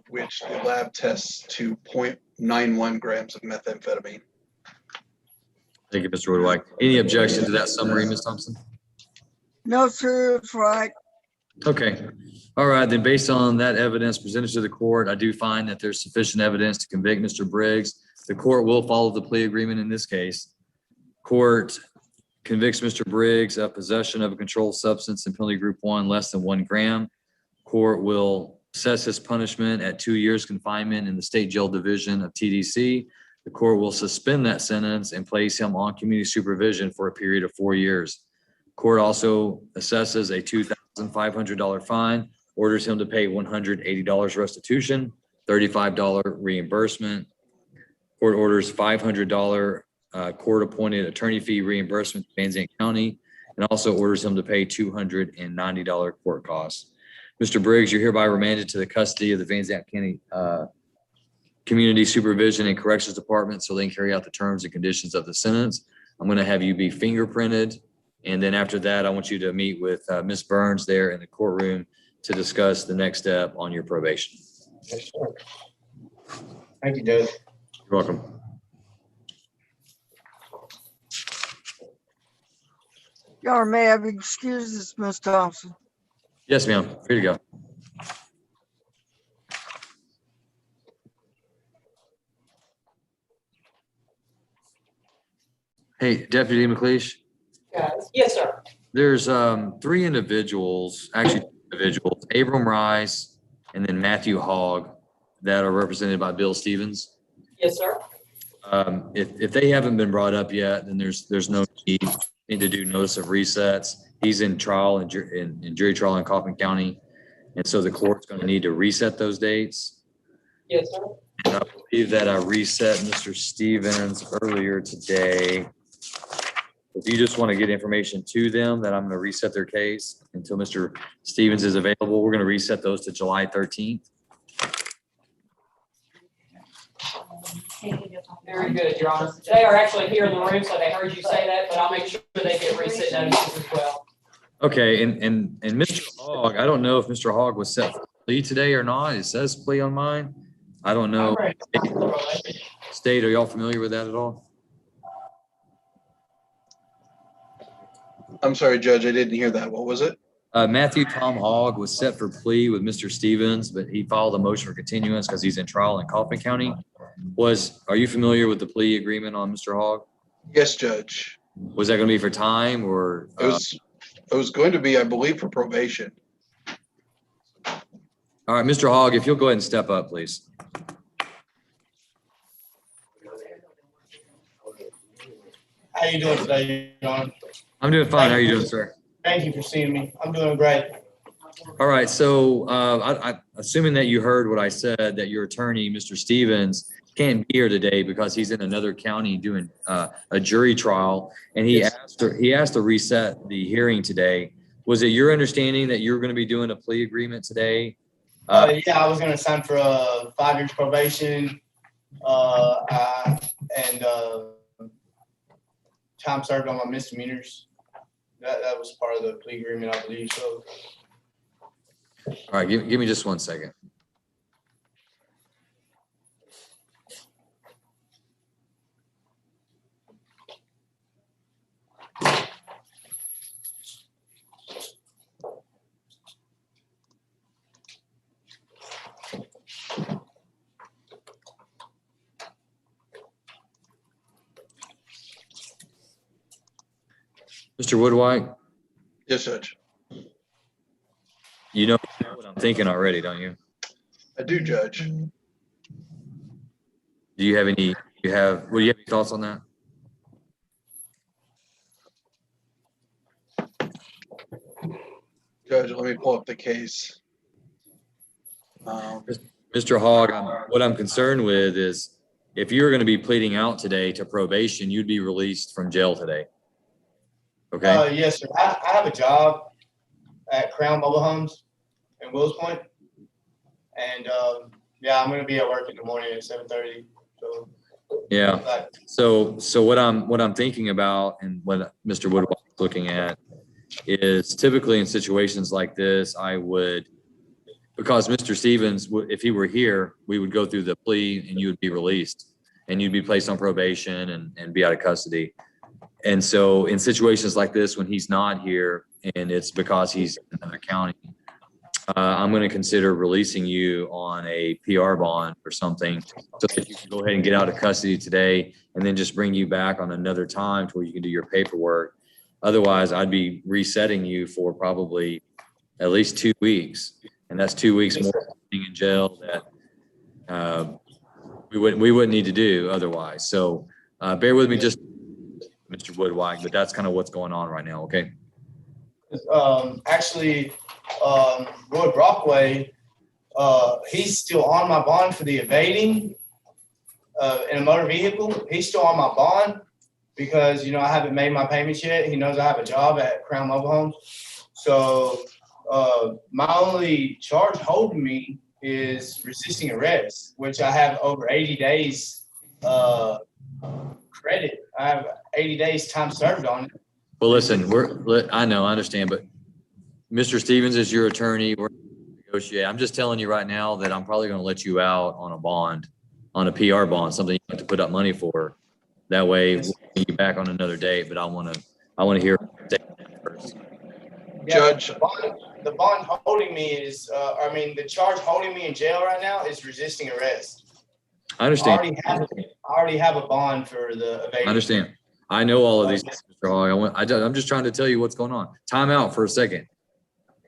Which the lab tests to 0.91 grams of methamphetamine. Thank you, Mr. Woodward. Any objection to that summary, Ms. Thompson? No, sir, it's right. Okay. All right, then based on that evidence presented to the court, I do find that there's sufficient evidence to convict Mr. Briggs. The court will follow the plea agreement in this case. Court convicts Mr. Briggs of possession of a controlled substance in penalty group 1 less than 1 gram. Court will assess his punishment at 2 years confinement in the State Jail Division of TDC. The court will suspend that sentence and place him on community supervision for a period of 4 years. Court also assesses a $2,500 fine, orders him to pay $180 restitution, $35 reimbursement. Court orders $500 court-appointed attorney fee reimbursement to Van Zandt County, and also orders him to pay $290 court costs. Mr. Briggs, you're hereby remanded to the custody of the Van Zandt County Community Supervision and Corrections Department so they can carry out the terms and conditions of the sentence. I'm going to have you be fingerprinted. And then after that, I want you to meet with Ms. Burns there in the courtroom to discuss the next step on your probation. Yes, sir. Thank you, Judge. You're welcome. Y'all may have excuses, Ms. Thompson. Yes, ma'am. Free to go. Hey, Deputy McLeish. Yes, sir. There's 3 individuals, actually 2 individuals, Abram Rice and then Matthew Hogg, that are represented by Bill Stevens. Yes, sir. If they haven't been brought up yet, then there's no need to do notice of resets. He's in trial in jury trial in Kaufman County, and so the court's going to need to reset those dates. Yes, sir. And I believe that I reset Mr. Stevens earlier today. If you just want to get information to them that I'm going to reset their case until Mr. Stevens is available, we're going to reset those to July 13th. Very good, Your Honor. They are actually here in the room, so they heard you say that, but I'll make sure they get reset notices as well. Okay, and Mr. Hogg, I don't know if Mr. Hogg was set for plea today or not. It says plea on mine. I don't know. State, are y'all familiar with that at all? I'm sorry, Judge, I didn't hear that. What was it? Matthew Tom Hogg was set for plea with Mr. Stevens, but he filed a motion for continuance because he's in trial in Kaufman County. Are you familiar with the plea agreement on Mr. Hogg? Yes, Judge. Was that going to be for time or? It was going to be, I believe, for probation. All right, Mr. Hogg, if you'll go ahead and step up, please. How you doing today, John? I'm doing fine. How are you doing, sir? Thank you for seeing me. I'm doing great. All right, so assuming that you heard what I said, that your attorney, Mr. Stevens, can't be here today because he's in another county doing a jury trial, and he asked to reset the hearing today. Was it your understanding that you were going to be doing a plea agreement today? Yeah, I was going to sign for 5 years probation and time served on my misdemeanors. That was part of the plea agreement, I believe. So. All right, give me just 1 second. Mr. Woodwhite? Yes, Judge. You know what I'm thinking already, don't you? I do, Judge. Do you have any thoughts on that? Judge, let me pull up the case. Mr. Hogg, what I'm concerned with is if you're going to be pleading out today to probation, you'd be released from jail today. Okay? Yes, sir. I have a job at Crown Mobile Homes in Wills Point. And yeah, I'm going to be at work in the morning at 7:30. So yeah. So what I'm thinking about and what Mr. Woodward is looking at is typically in situations like this, I would, because Mr. Stevens, if he were here, we would go through the plea and you would be released and you'd be placed on probation and be out of custody. And so in situations like this, when he's not here and it's because he's in another county, I'm going to consider releasing you on a PR bond or something so that you can go ahead and get out of custody today and then just bring you back on another time to where you can do your paperwork. Otherwise, I'd be resetting you for probably at least 2 weeks. And that's 2 weeks more being in jail that we wouldn't need to do otherwise. So bear with me just, Mr. Woodwine, but that's kind of what's going on right now, okay? Actually, Roy Brockway, he's still on my bond for the evading in a motor vehicle. He's still on my bond because, I haven't made my payments yet. He knows I have a job at Crown Mobile Homes. So my only charge holding me is resisting arrest, which I have over 80 days credit. I have 80 days time served on it. Well, listen, I know, I understand, but Mr. Stevens is your attorney. We're negotiating. I'm just telling you right now that I'm probably going to let you out on a bond, on a PR bond, something you have to put up money for. That way we'll get you back on another date, but I want to hear first. Yeah, Judge. The bond holding me is, the charge holding me in jail right now is resisting arrest. I understand. I already have a bond for the evading. I understand. I know all of these things, Mr. Hogg. I'm just trying to tell you what's going on. Time out for a second.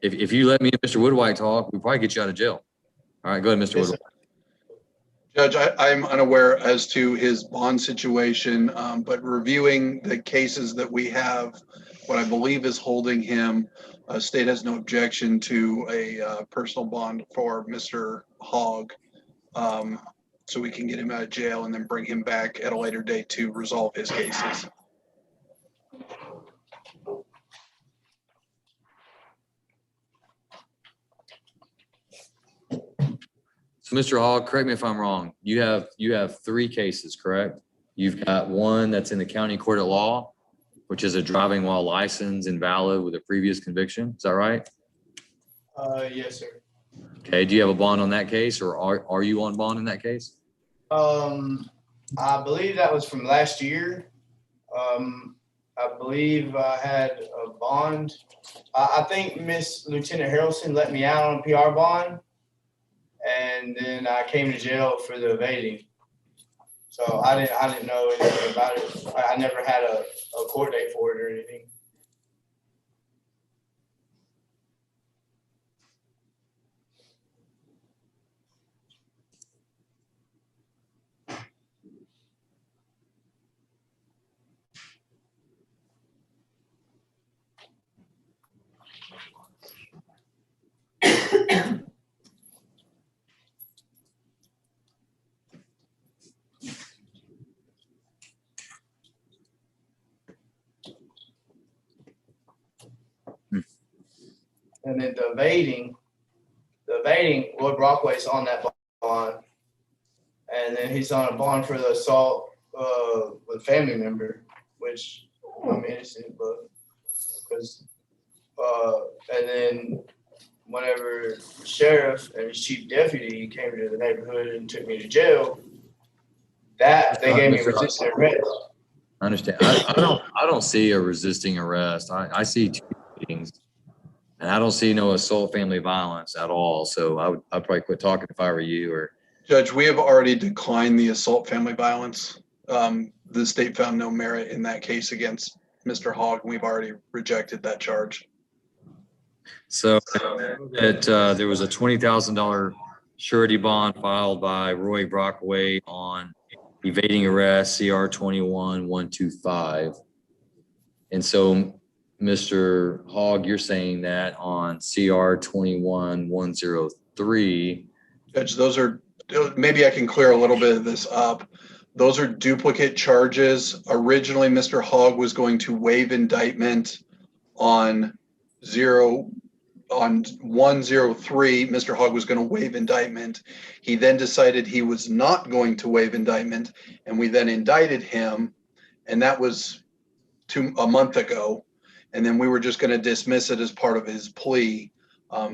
If you let me and Mr. Woodwhite talk, we'll probably get you out of jail. All right, go ahead, Mr. Woodwhite. Judge, I'm unaware as to his bond situation, but reviewing the cases that we have, what I believe is holding him, state has no objection to a personal bond for Mr. Hogg. So we can get him out of jail and then bring him back at a later date to resolve his cases. So Mr. Hogg, correct me if I'm wrong. You have 3 cases, correct? You've got one that's in the county court of law, which is a driving while license invalid with a previous conviction. Is that right? Yes, sir. Okay. Do you have a bond on that case, or are you on bond in that case? I believe that was from last year. I believe I had a bond. I think Miss Lieutenant Harrelson let me out on a PR bond, and then I came to jail for the evading. So I didn't know anything about it. I never had a court date for it or anything. And then the evading, Lloyd Brockway's on that bond. And then he's on a bond for the assault with a family member, which I'm innocent, but because, and then whenever the sheriff and his chief deputy came to the neighborhood and took me to jail, that they gave me a resisting arrest. I understand. I don't see a resisting arrest. I see 2 meetings. And I don't see no assault family violence at all. So I'd probably quit talking if I were you. Or Judge, we have already declined the assault family violence. The state found no merit in that case against Mr. Hogg. We've already rejected that charge. so that there was a $20,000 surety bond filed by Roy Brockway on evading arrest, CR 21-125. And so Mr. Hogg, you're saying that on CR 21-103. Judge, those are, maybe I can clear a little bit of this up. Those are duplicate charges. Originally, Mr. Hogg was going to waive indictment on 103. Mr. Hogg was going to waive indictment. He then decided he was not going to waive indictment, and we then indicted him, and that was a month ago. And then we were just going to dismiss it as part of his plea.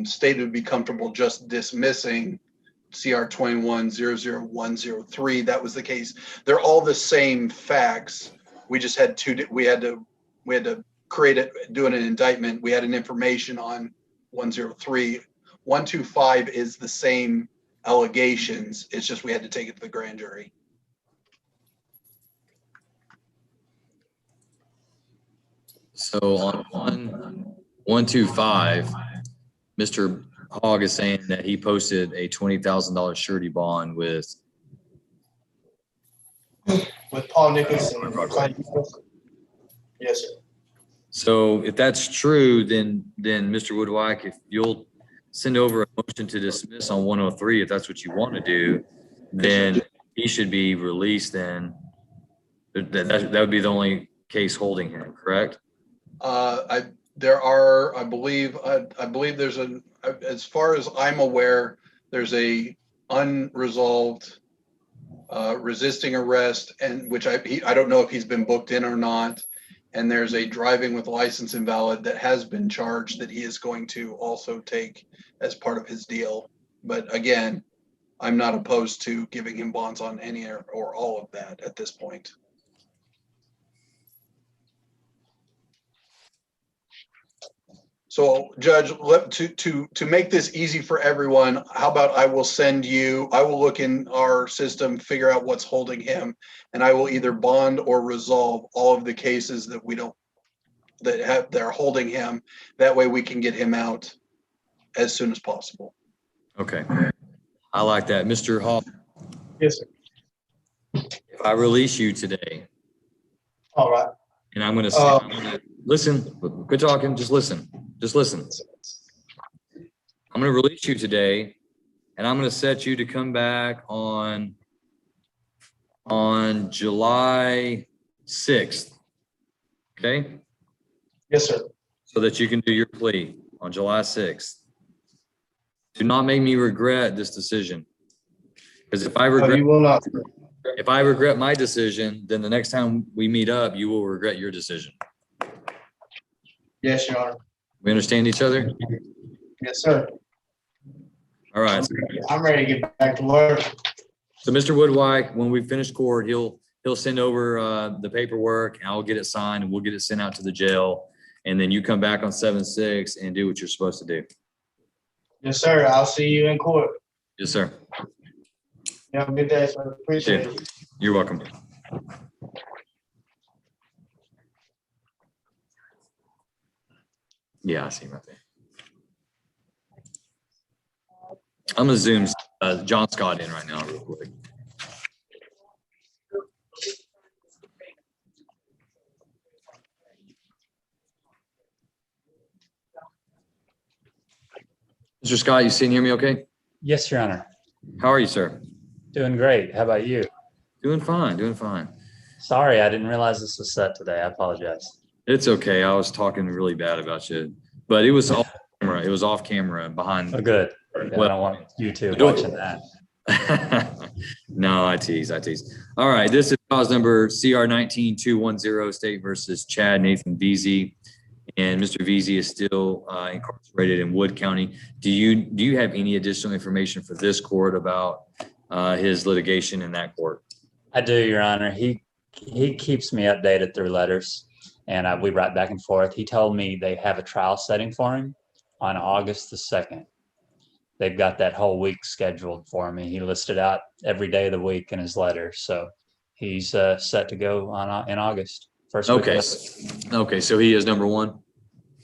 State would be comfortable just dismissing CR 21-00103. That was the case. They're all the same facts. We just had we had to create it, doing an indictment. We had an information on 103. 125 is the same allegations. It's just we had to take it to the grand jury. So on 125, Mr. Hogg is saying that he posted a $20,000 surety bond with Paul Nichols and Clyde. Yes, sir. So if that's true, then Mr. Woodwike, if you'll send over a motion to dismiss on 103, if that's what you want to do, then he should be released then. That would be the only case holding him, correct? I believe there's as far as I'm aware, there's a unresolved resisting arrest, and which I don't know if he's been booked in or not. And there's a driving with license invalid that has been charged that he is going to also take as part of his deal. But again, I'm not opposed to giving him bonds on any or all of that at this point. So Judge, to make this easy for everyone, how about I will look in our system, figure out what's holding him, and I will either bond or resolve all of the cases that are holding him. That way we can get him out as soon as possible. Okay. I like that. Mr. Hall. Yes, sir. If I release you today. All right. And I'm going to listen, quit talking, just listen. Just listen. I'm going to release you today, and I'm going to set you to come back on July 6th. Okay? Yes, sir. So that you can do your plea on July 6th. Do not make me regret this decision. Because if I regret, you will not. If I regret my decision, then the next time we meet up, you will regret your decision. Yes, Your Honor. We understand each other? Yes, sir. All right. I'm ready to get back to work. So Mr. Woodwike, when we finish court, he'll send over the paperwork, and I'll get it signed, and we'll get it sent out to the jail. And then you come back on 7/6 and do what you're supposed to do. Yes, sir. I'll see you in court. Yes, sir. Have a good day, sir. Appreciate it. You're welcome. Yeah, I see him right there. I'm gonna zoom John Scott in right now real quick. Mr. Scott, you see and hear me okay? Yes, Your Honor. How are you, sir? Doing great. How about you? Doing fine, doing fine. Sorry, I didn't realize this was set today. I apologize. It's okay. I was talking really bad about you, but it was off camera. It was off camera behind. Oh, good. Yeah, well, I don't want you two watching that. No, I tease. All right. This is cause number CR 19210, State versus Chad Nathan Veazey. And Mr. Veazey is still incarcerated in Wood County. Do you have any additional information for this court about his litigation in that court? I do, Your Honor. He keeps me updated through letters, and we write back and forth. He told me they have a trial setting for him on August the 2nd. They've got that whole week scheduled for me. He listed out every day of the week in his letter. So he's set to go in August. First week. Okay. So he is number one?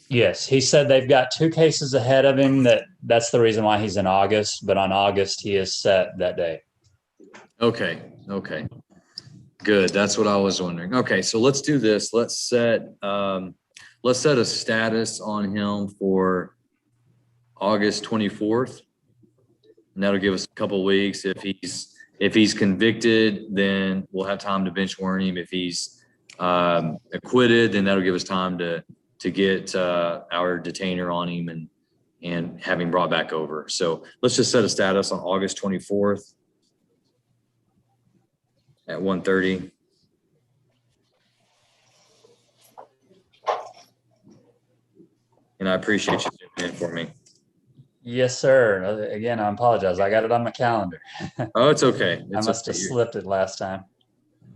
Yes. He said they've got 2 cases ahead of him. That's the reason why he's in August. But on August, he is set that day. Okay. Good. That's what I was wondering. Okay. So let's do this. Let's set a status on him for August 24th. And that'll give us a couple of weeks. If he's convicted, then we'll have time to bench warrant him. If he's acquitted, then that'll give us time to get our detainer on him and have him brought back over. So let's just set a status on August 24th at 1:30. And I appreciate you doing it for me. Yes, sir. Again, I apologize. I got it on my calendar. Oh, it's okay. I must have slipped it last time.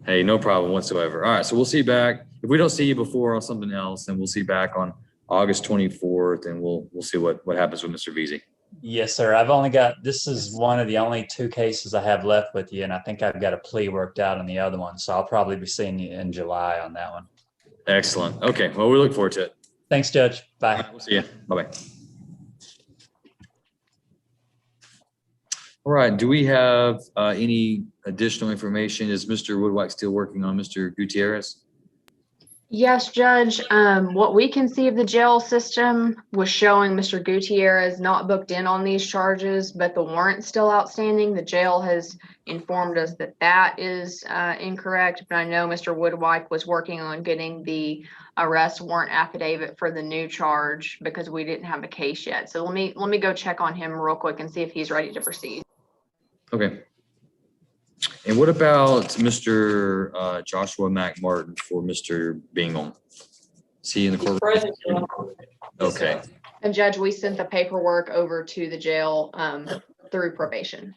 Hey, no problem whatsoever. All right, so we'll see you back. If we don't see you before on something else, then we'll see you back on August 24th, and we'll see what happens with Mr. Veazey. Yes, sir. This is one of the only 2 cases I have left with you, and I think I've got a plea worked out on the other one. So I'll probably be seeing you in July on that one. Excellent. Okay, well, we look forward to it. Thanks, Judge. Bye. All right, we'll see you. Bye-bye. All right, do we have any additional information? Is Mr. Woodwhite still working on Mr. Gutierrez? Yes, Judge. What we can see of the jail system was showing Mr. Gutierrez not booked in on these charges, but the warrant's still outstanding. The jail has informed us that that is incorrect, but I know Mr. Woodwhite was working on getting the arrest warrant affidavit for the new charge because we didn't have a case yet. So let me go check on him real quick and see if he's ready to proceed. Okay. And what about Mr. Joshua Mcmartin for Mr. Bingham? Is he in the court? Present. Okay. And Judge, we sent the paperwork over to the jail through probation.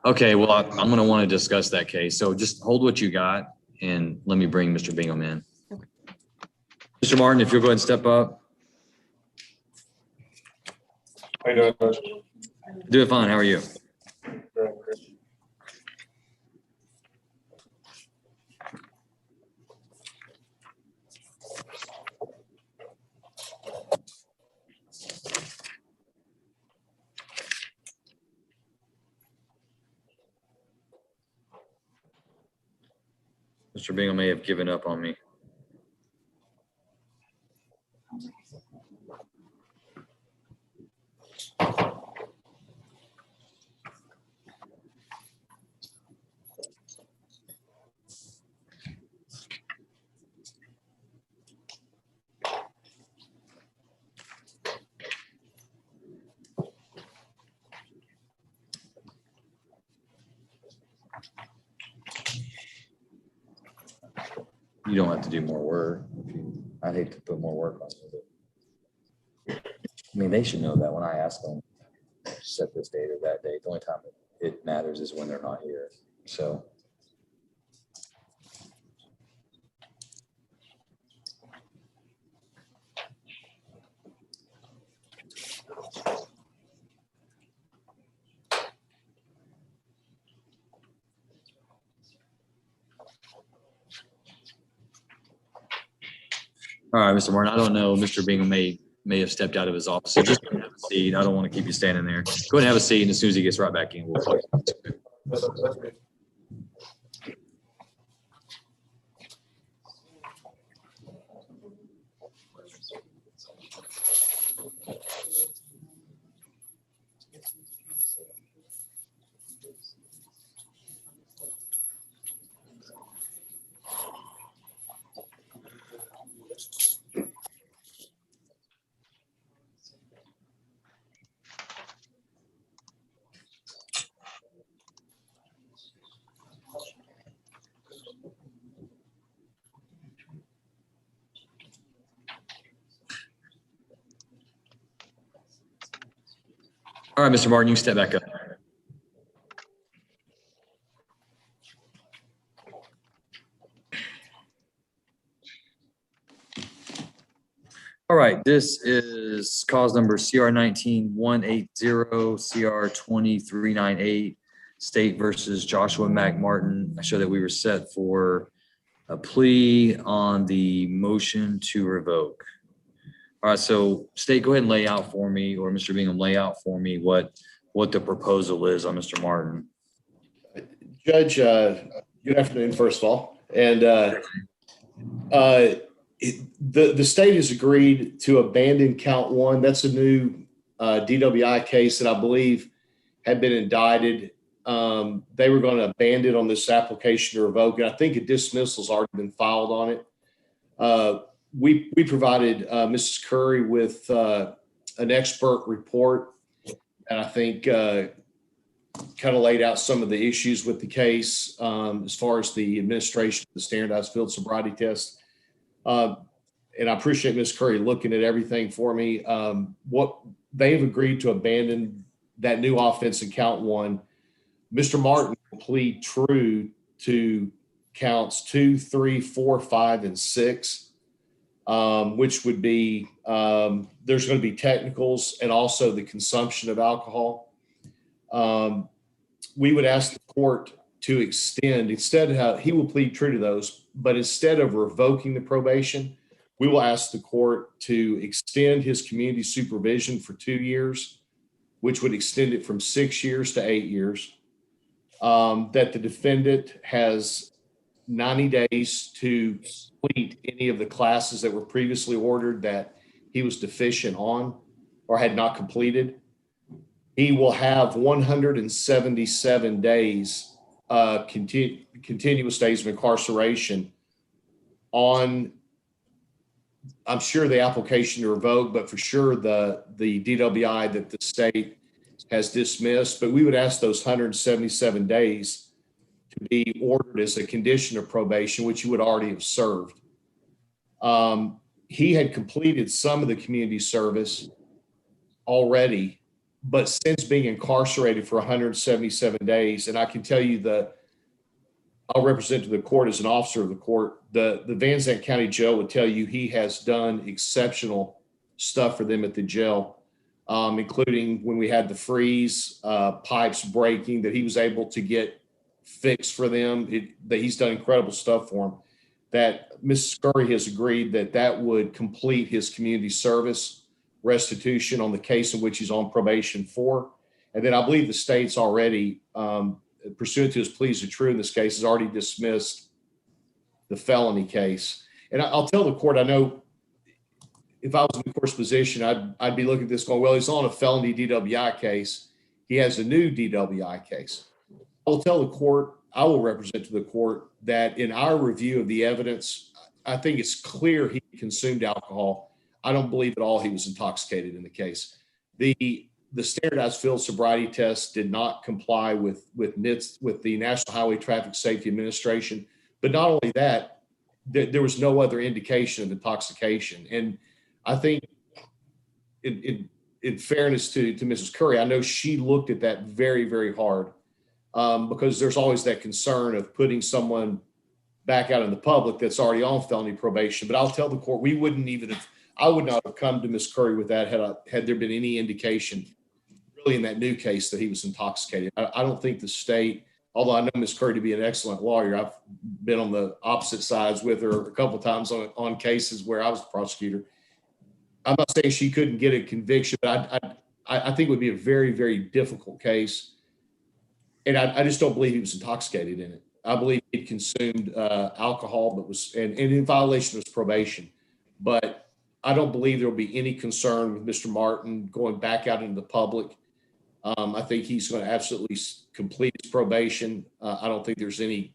Okay, well, I'm going to want to discuss that case. So just hold what you got and let me bring Mr. Bingham in. Okay. Mr. Martin, if you'll go ahead and step up. How you doing, Judge? Doing fine. How are you? Good. Mr. Bingham may have given up on me. You don't have to do more work. I'd hate to put more work on you, but I mean, they should know that when I ask them, set this date or that date, the only time it matters is when they're not here. So. All right, Mr. Martin, I don't know. Mr. Bingham may have stepped out of his office. So just go ahead and have a seat. I don't want to keep you standing there. Go ahead and have a seat, and as soon as he gets right back in, we'll close. All right, Mr. Martin, you can step back up. All right, this is cause number CR 19-180, CR 2398, State versus Joshua Mcmartin. I show that we were set for a plea on the motion to revoke. All right, so State, go ahead and lay out for me, or Mr. Bingham, lay out for me what the proposal is on Mr. Martin. Judge, good afternoon, first of all. And the state has agreed to abandon count 1. That's a new DWI case that I believe had been indicted. They were going to abandon on this application to revoke it. I think a dismissal has already been filed on it. We provided Mrs. Curry with an expert report, and I think kind of laid out some of the issues with the case as far as the administration of the standardized field sobriety test. And I appreciate Ms. Curry looking at everything for me. What they've agreed to abandon that new offense in count 1. Mr. Martin will plead true to counts 2, 3, 4, 5, and 6, which would be, there's going to be technicals and also the consumption of alcohol. We would ask the court to extend, instead of, he will plead true to those, but instead of revoking the probation, we will ask the court to extend his community supervision for 2 years, which would extend it from 6 years to 8 years. That the defendant has 90 days to complete any of the classes that were previously ordered that he was deficient on or had not completed. He will have 177 days, continuous days of incarceration on, I'm sure, the application to revoke, but for sure the DWI that the state has dismissed. But we would ask those 177 days to be ordered as a condition of probation, which he would already have served. He had completed some of the community service already, but since being incarcerated for 177 days, and I can tell you that I'll represent to the court as an officer of the court, the Van Zandt County Jail would tell you he has done exceptional stuff for them at the jail, including when we had the freeze, pipes breaking, that he was able to get fixed for them, that he's done incredible stuff for them, that Mrs. Curry has agreed that that would complete his community service restitution on the case in which he's on probation for. And then I believe the state's already, pursuant to his pleas of true in this case, has already dismissed the felony case. And I'll tell the court, I know if I was in the court's position, I'd be looking at this going, well, he's on a felony DWI case. He has a new DWI case. I'll tell the court, I will represent to the court that in our review of the evidence, I think it's clear he consumed alcohol. I don't believe at all he was intoxicated in the case. The standardized field sobriety test did not comply with the National Highway Traffic Safety Administration. But not only that, there was no other indication of intoxication. And I think in fairness to Mrs. Curry, I know she looked at that very, very hard, because there's always that concern of putting someone back out in the public that's already on felony probation. But I'll tell the court, I would not have come to Ms. Curry with that had there been any indication really in that new case that he was intoxicated. I don't think the state, although I know Ms. Curry to be an excellent lawyer, I've been on the opposite sides with her a couple of times on cases where I was the prosecutor. I'm not saying she couldn't get a conviction, but I think it would be a very, very difficult case. And I just don't believe he was intoxicated in it. I believe he consumed alcohol, but was and in violation of his probation. But I don't believe there will be any concern with Mr. Martin going back out into the public. I think he's going to absolutely complete his probation. I don't think there's I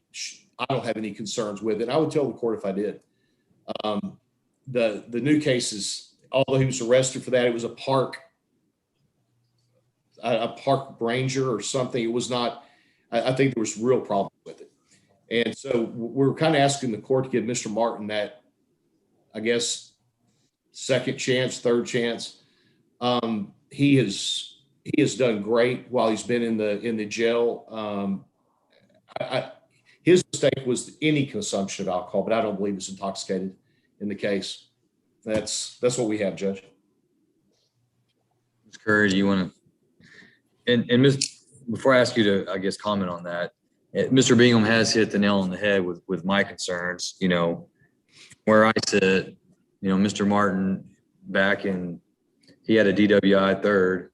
don't have any concerns with it. I would tell the court if I did. The new cases, although he was arrested for that, it was a park ranger or something. It was not, I think there was real problems with it. And so we're kind of asking the court to give Mr. Martin that, I guess, second chance, third chance. He has done great while he's been in the jail. His mistake was any consumption of alcohol, but I don't believe it's intoxicated in the case. That's what we have, Judge. Ms. Curry, do you want to, and before I ask you to, I guess, comment on that, Mr. Bingham has hit the nail on the head with my concerns. You know, where I sit, you know, Mr. Martin he had a DWI third.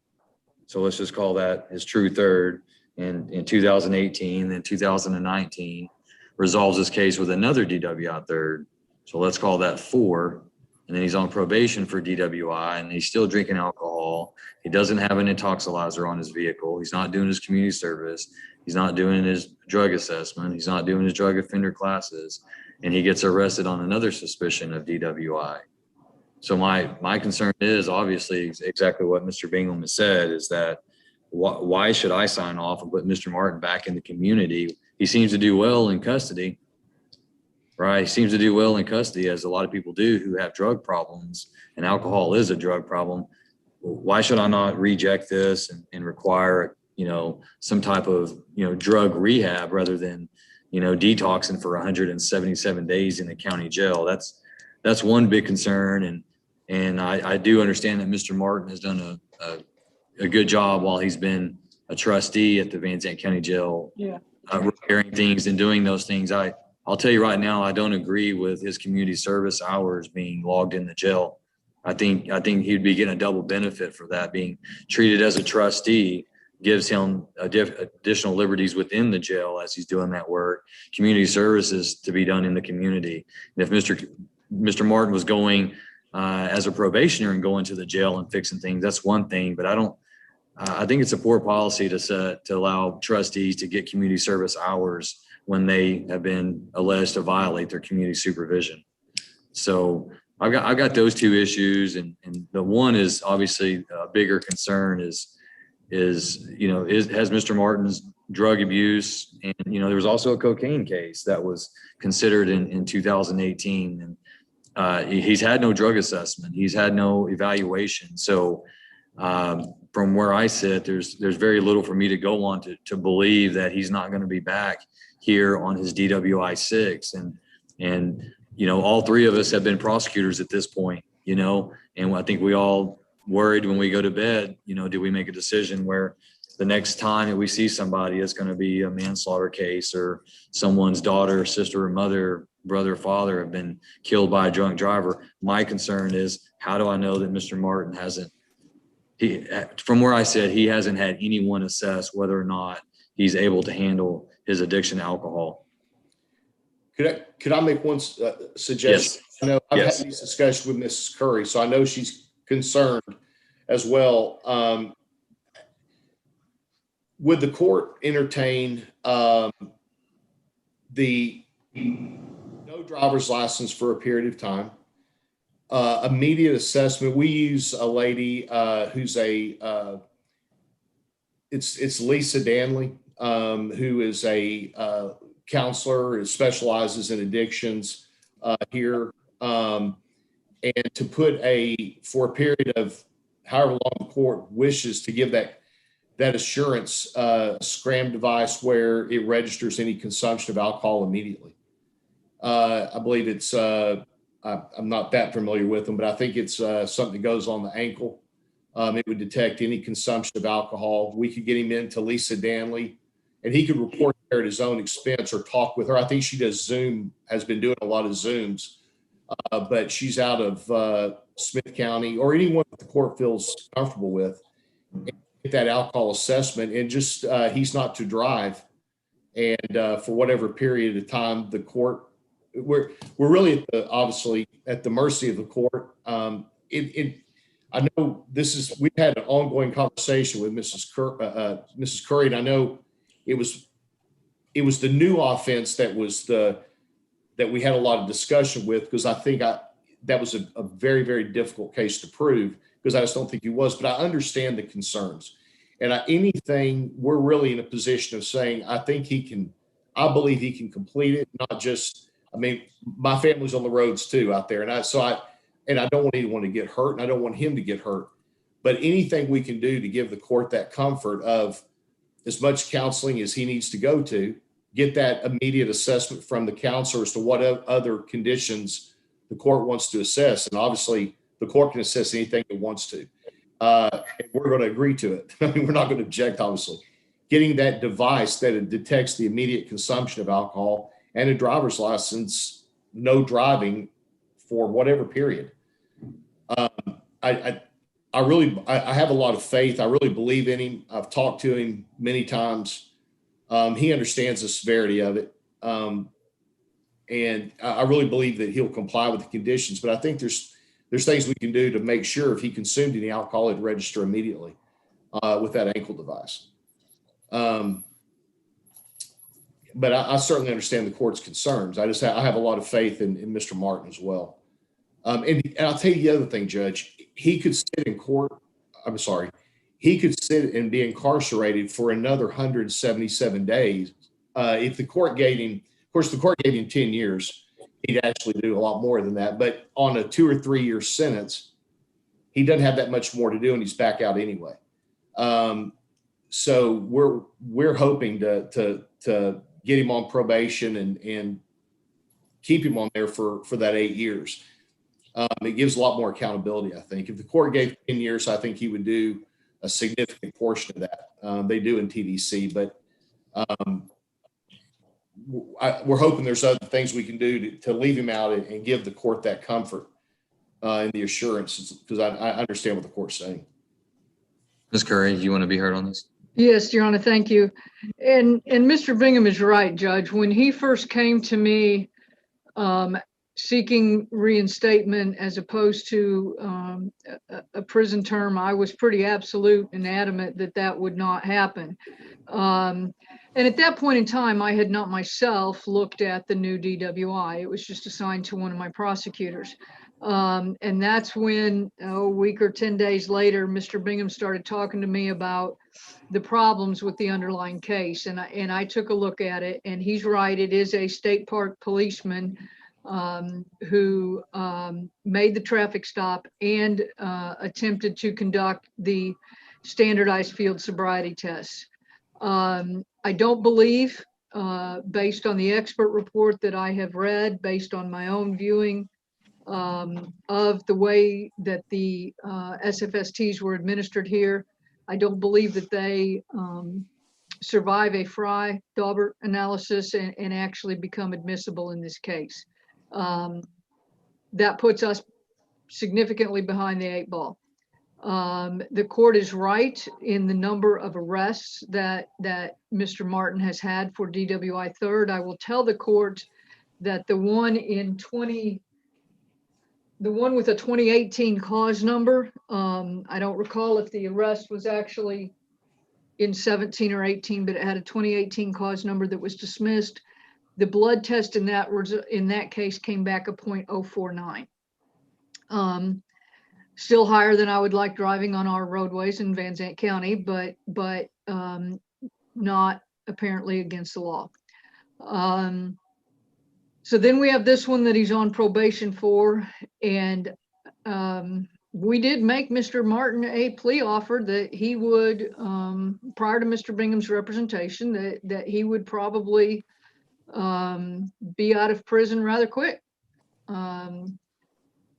So let's just call that his true third in 2018, then 2019, resolves this case with another DWI third. So let's call that 4. And then he's on probation for DWI and he's still drinking alcohol. He doesn't have an intoxilizer on his vehicle. He's not doing his community service. He's not doing his drug assessment. He's not doing his drug offender classes. And he gets arrested on another suspicion of DWI. So my concern is obviously exactly what Mr. Bingham has said, is that why should I sign off and put Mr. Martin back in the community? He seems to do well in custody, right? He seems to do well in custody, as a lot of people do who have drug problems, and alcohol is a drug problem. Why should I not reject this and require, you know, some type of, you know, drug rehab rather than, detoxing for 177 days in the county jail. That's one big concern. And I do understand that Mr. Martin has done a good job while he's been a trustee at the Van Zandt County Jail. Yeah. Repairing things and doing those things. I'll tell you right now, I don't agree with his community service hours being logged in the jail. I think he'd be getting a double benefit for that. Being treated as a trustee gives him additional liberties within the jail as he's doing that work. Community services to be done in the community. And if Mr. Martin was going as a probationer and going to the jail and fixing things, that's one thing. But I think it's a poor policy to allow trustees to get community service hours when they have been alleged to violate their community supervision. So I've got those two issues, and the one is obviously a bigger concern is has Mr. Martin's drug abuse, and there was also a cocaine case that was considered in 2018, and he's had no drug assessment, he's had no evaluation. So from where I sit, there's very little for me to go on to believe that he's not going to be back here on his DWI 6. And all three of us have been prosecutors at this point, and I think we all worried when we go to bed, do we make a decision where the next time that we see somebody, it's going to be a manslaughter case, or someone's daughter, sister, or mother, brother, father have been killed by a drunk driver. My concern is, how do I know that Mr. Martin from where I said, he hasn't had anyone assess whether or not he's able to handle his addiction to alcohol. Could I make one suggestion? Yes. I know I've Yes. had these discussions with Mrs. Curry, so I know she's concerned as well. Would the court entertain the no driver's license for a period of time? Immediate assessment. We use a lady who's it's Lisa Danley, who is a counselor who specializes in addictions here. And to put for a period of however long the court wishes to give that assurance, scram device where it registers any consumption of alcohol immediately. I believe it's, I'm not that familiar with them, but I think it's something that goes on the ankle. It would detect any consumption of alcohol. We could get him into Lisa Danley, and he could report there at his own expense or talk with her. I think she does Zoom, has been doing a lot of Zooms, but she's out of Smith County, or anyone that the court feels comfortable with. Get that alcohol assessment, and just he's not to drive. And for whatever period of time, the court, we're really obviously at the mercy of the court. I know we've had an ongoing conversation with Mrs. Curry, and I know it was the new offense that we had a lot of discussion with, because I think that was a very, very difficult case to prove, because I just don't think he was. But I understand the concerns, and anything, we're really in a position of saying, I believe he can complete it. Not just, my family's on the roads too out there, and I don't want anyone to get hurt, and I don't want him to get hurt. But anything we can do to give the court that comfort of as much counseling as he needs to go to, get that immediate assessment from the counselor as to what other conditions the court wants to assess. And obviously the court can assess anything it wants to. We're going to agree to it. We're not going to object, obviously. Getting that device that detects the immediate consumption of alcohol, and a driver's license, no driving for whatever period. I have a lot of faith. I really believe in him. I've talked to him many times. He understands the severity of it. And I really believe that he'll comply with the conditions, but I think there's things we can do to make sure if he consumed any alcohol, it'd register immediately with that ankle device. But I certainly understand the court's concerns. I have a lot of faith in Mr. Martin as well. And I'll tell you the other thing, Judge, he could sit in court. He could sit and be incarcerated for another 177 days. If the court gave him, of course, the court gave him 10 years, he'd actually do a lot more than that. But on a 2 or 3 year sentence, he doesn't have that much more to do, and he's back out anyway. So we're hoping to get him on probation and keep him on there for that 8 years. It gives a lot more accountability, I think. If the court gave 10 years, I think he would do a significant portion of that. They do in TDC, but we're hoping there's other things we can do to leave him out and give the court that comfort and the assurance, because I understand what the court's saying. Ms. Curry, you want to be heard on this? Yes, Your Honor, thank you. And Mr. Bingham is right, Judge. When he first came to me seeking reinstatement as opposed to a prison term, I was pretty absolute and adamant that that would not happen. And at that point in time, I had not myself looked at the new DWI. It was just assigned to one of my prosecutors. And that's when a week or 10 days later, Mr. Bingham started talking to me about the problems with the underlying case. And I took a look at it, and he's right. It is a state park policeman who made the traffic stop and attempted to conduct the standardized field sobriety tests. I don't believe, based on the expert report that I have read, based on my own viewing of the way that the SFSTs were administered here, I don't believe that they survive a Frye-Daubert analysis and actually become admissible in this case. That puts us significantly behind the 8 ball. The court is right in the number of arrests that Mr. Martin has had for DWI third. I will tell the court that the one with a 2018 cause number, I don't recall if the arrest was actually in 17 or 18, but it had a 2018 cause number that was dismissed. The blood test in that case came back a 0.049. Still higher than I would like driving on our roadways in Van Zandt County, but not apparently against the law. So then we have this one that he's on probation for, and we did make Mr. Martin a plea offer that he would, prior to Mr. Bingham's representation, that he would probably be out of prison rather quick.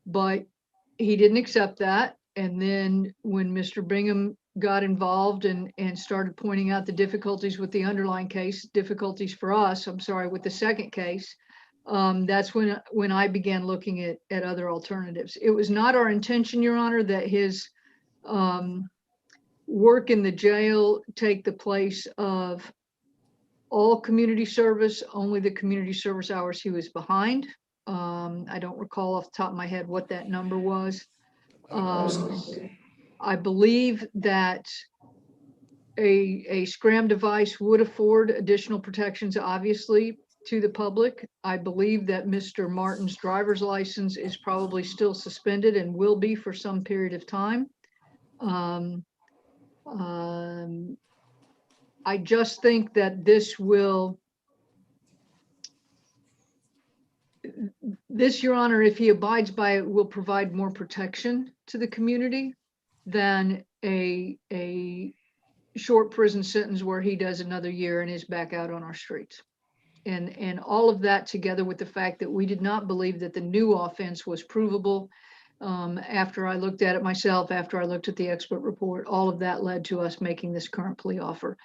But he didn't accept that. And then when Mr. Bingham got involved and started pointing out the difficulties with the underlying case, difficulties for us, I'm sorry, with the second case, that's when I began looking at other alternatives. It was not our intention, Your Honor, that his work in the jail take the place of all community service, only the community service hours he was behind. I don't recall off the top of my head what that number was. I believe that a scram device would afford additional protections, obviously, to the public. I believe that Mr. Martin's driver's license is probably still suspended and will be for some period of time. I just think that this, Your Honor, if he abides by it, will provide more protection to the community than a short prison sentence where he does another year and is back out on our streets. And all of that, together with the fact that we did not believe that the new offense was provable, after I looked at it myself, after I looked at the expert report, all of that led to us making this current plea offer,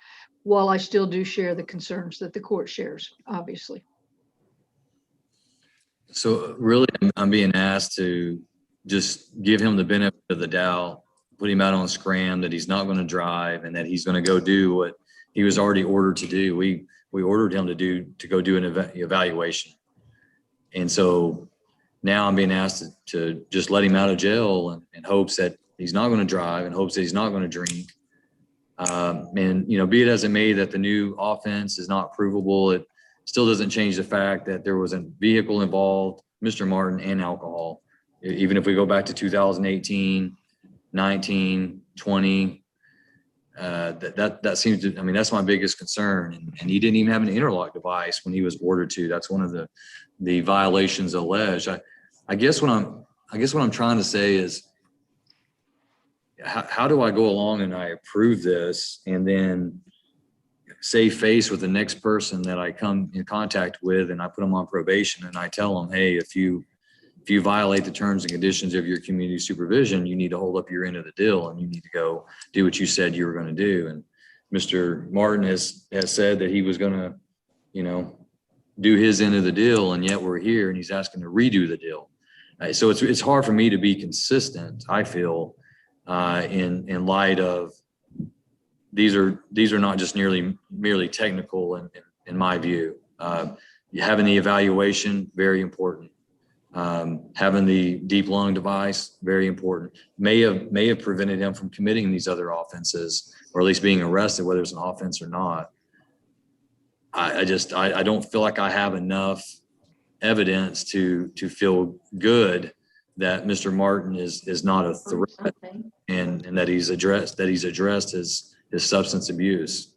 while I still do share the concerns that the court shares, obviously. So really, I'm being asked to just give him the benefit of the doubt, put him out on scram, that he's not going to drive and that he's going to go do what he was already ordered to do. We ordered him to go do an evaluation. And so now I'm being asked to just let him out of jail in hopes that he's not going to drive, in hopes that he's not going to drink. And, be it as it may that the new offense is not provable, it still doesn't change the fact that there was a vehicle involved, Mr. Martin, and alcohol. Even if we go back to 2018, 19, 20, that seems to, that's my biggest concern. And he didn't even have an interlock device when he was ordered to. That's one of the violations alleged. I guess what I'm trying to say is, how do I go along and I approve this and then save face with the next person that I come in contact with, and I put them on probation, and I tell them, hey, if you violate the terms and conditions of your community supervision, you need to hold up your end of the deal, and you need to go do what you said you were going to do. And Mr. Martin has said that he was going to, do his end of the deal, and yet we're here, and he's asking to redo the deal. So it's hard for me to be consistent, I feel, in light of these are not just merely technical in my view. Having the evaluation, very important. Having the deep lung device, very important. May have prevented him from committing these other offenses, or at least being arrested, whether it's an offense or not. I don't feel like I have enough evidence to feel good that Mr. Martin is not a threat, and that he's addressed his substance abuse.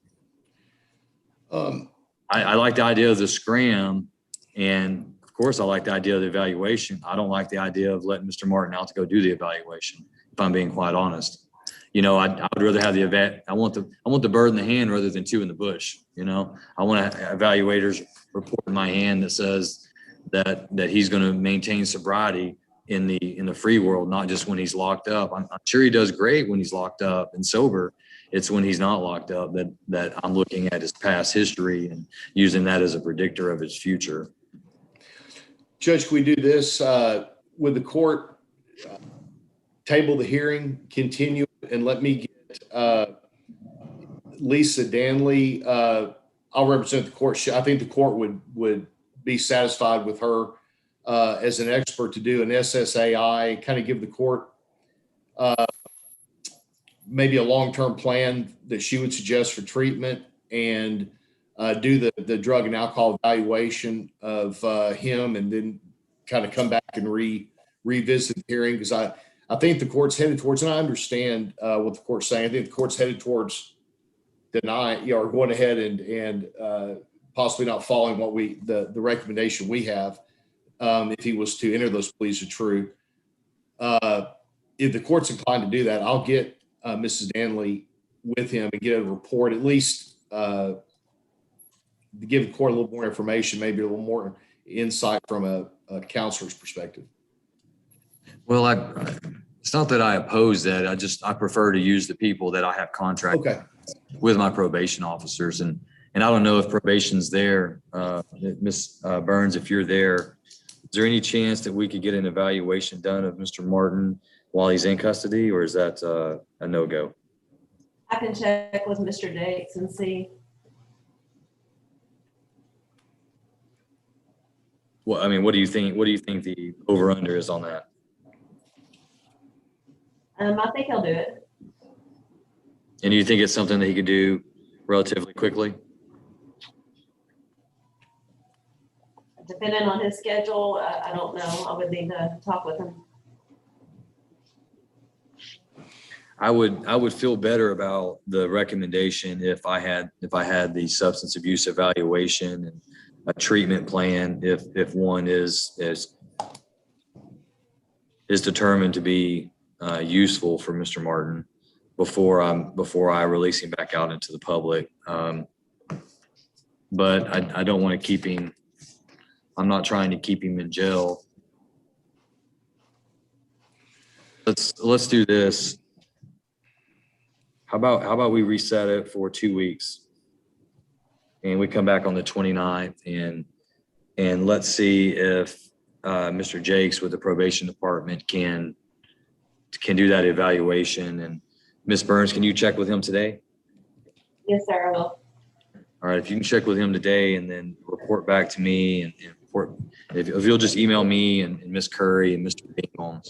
I like the idea of the scram, and of course I like the idea of the evaluation. I don't like the idea of letting Mr. Martin out to go do the evaluation, if I'm being quite honest. I would rather have I want the bird in the hand rather than two in the bush. I want evaluators report in my hand that says that he's going to maintain sobriety in the free world, not just when he's locked up. I'm sure he does great when he's locked up and sober. It's when he's not locked up that I'm looking at his past history and using that as a predictor of his future. Judge, can we do this? Would the court table the hearing, continue, and let me get Lisa Danley? I'll represent the court. I think the court would be satisfied with her as an expert to do an SSAI, kind of give the court maybe a long-term plan that she would suggest for treatment, and do the drug and alcohol evaluation of him, and then kind of come back and revisit the hearing. Because I think the court's headed towards, and I understand what the court's saying. I think the court's headed towards denying, or going ahead and possibly not following what the recommendation we have, if he was to enter those pleas are true. If the court's inclined to do that, I'll get Mrs. Danley with him and get a report, at least to give the court a little more information, maybe a little more insight from a counselor's perspective. Well, it's not that I oppose that. I prefer to use the people that I have contracted with my probation officers. And I don't know if probation's there. Ms. Burns, if you're there, is there any chance that we could get an evaluation done of Mr. Martin while he's in custody, or is that a no-go? I can check with Mr. Dates and see. Well, I mean, what do you think? What do you think the over/under is on that? I think he'll do it. And do you think it's something that he could do relatively quickly? Depending on his schedule, I don't know. I would need to talk with him. I would feel better about the recommendation if I had the substance abuse evaluation and a treatment plan, if one is determined to be useful for Mr. Martin before I release him back out into the public. But I don't want to keep him. I'm not trying to keep him in jail. Let's do this. How about we reset it for 2 weeks, and we come back on the 29th, and let's see if Mr. Jakes with the probation department can do that evaluation. And Ms. Burns, can you check with him today? Yes, sir, I will. All right, if you can check with him today and then report back to me, and report, if you'll just email me and Ms. Curry and Mr. Bingham,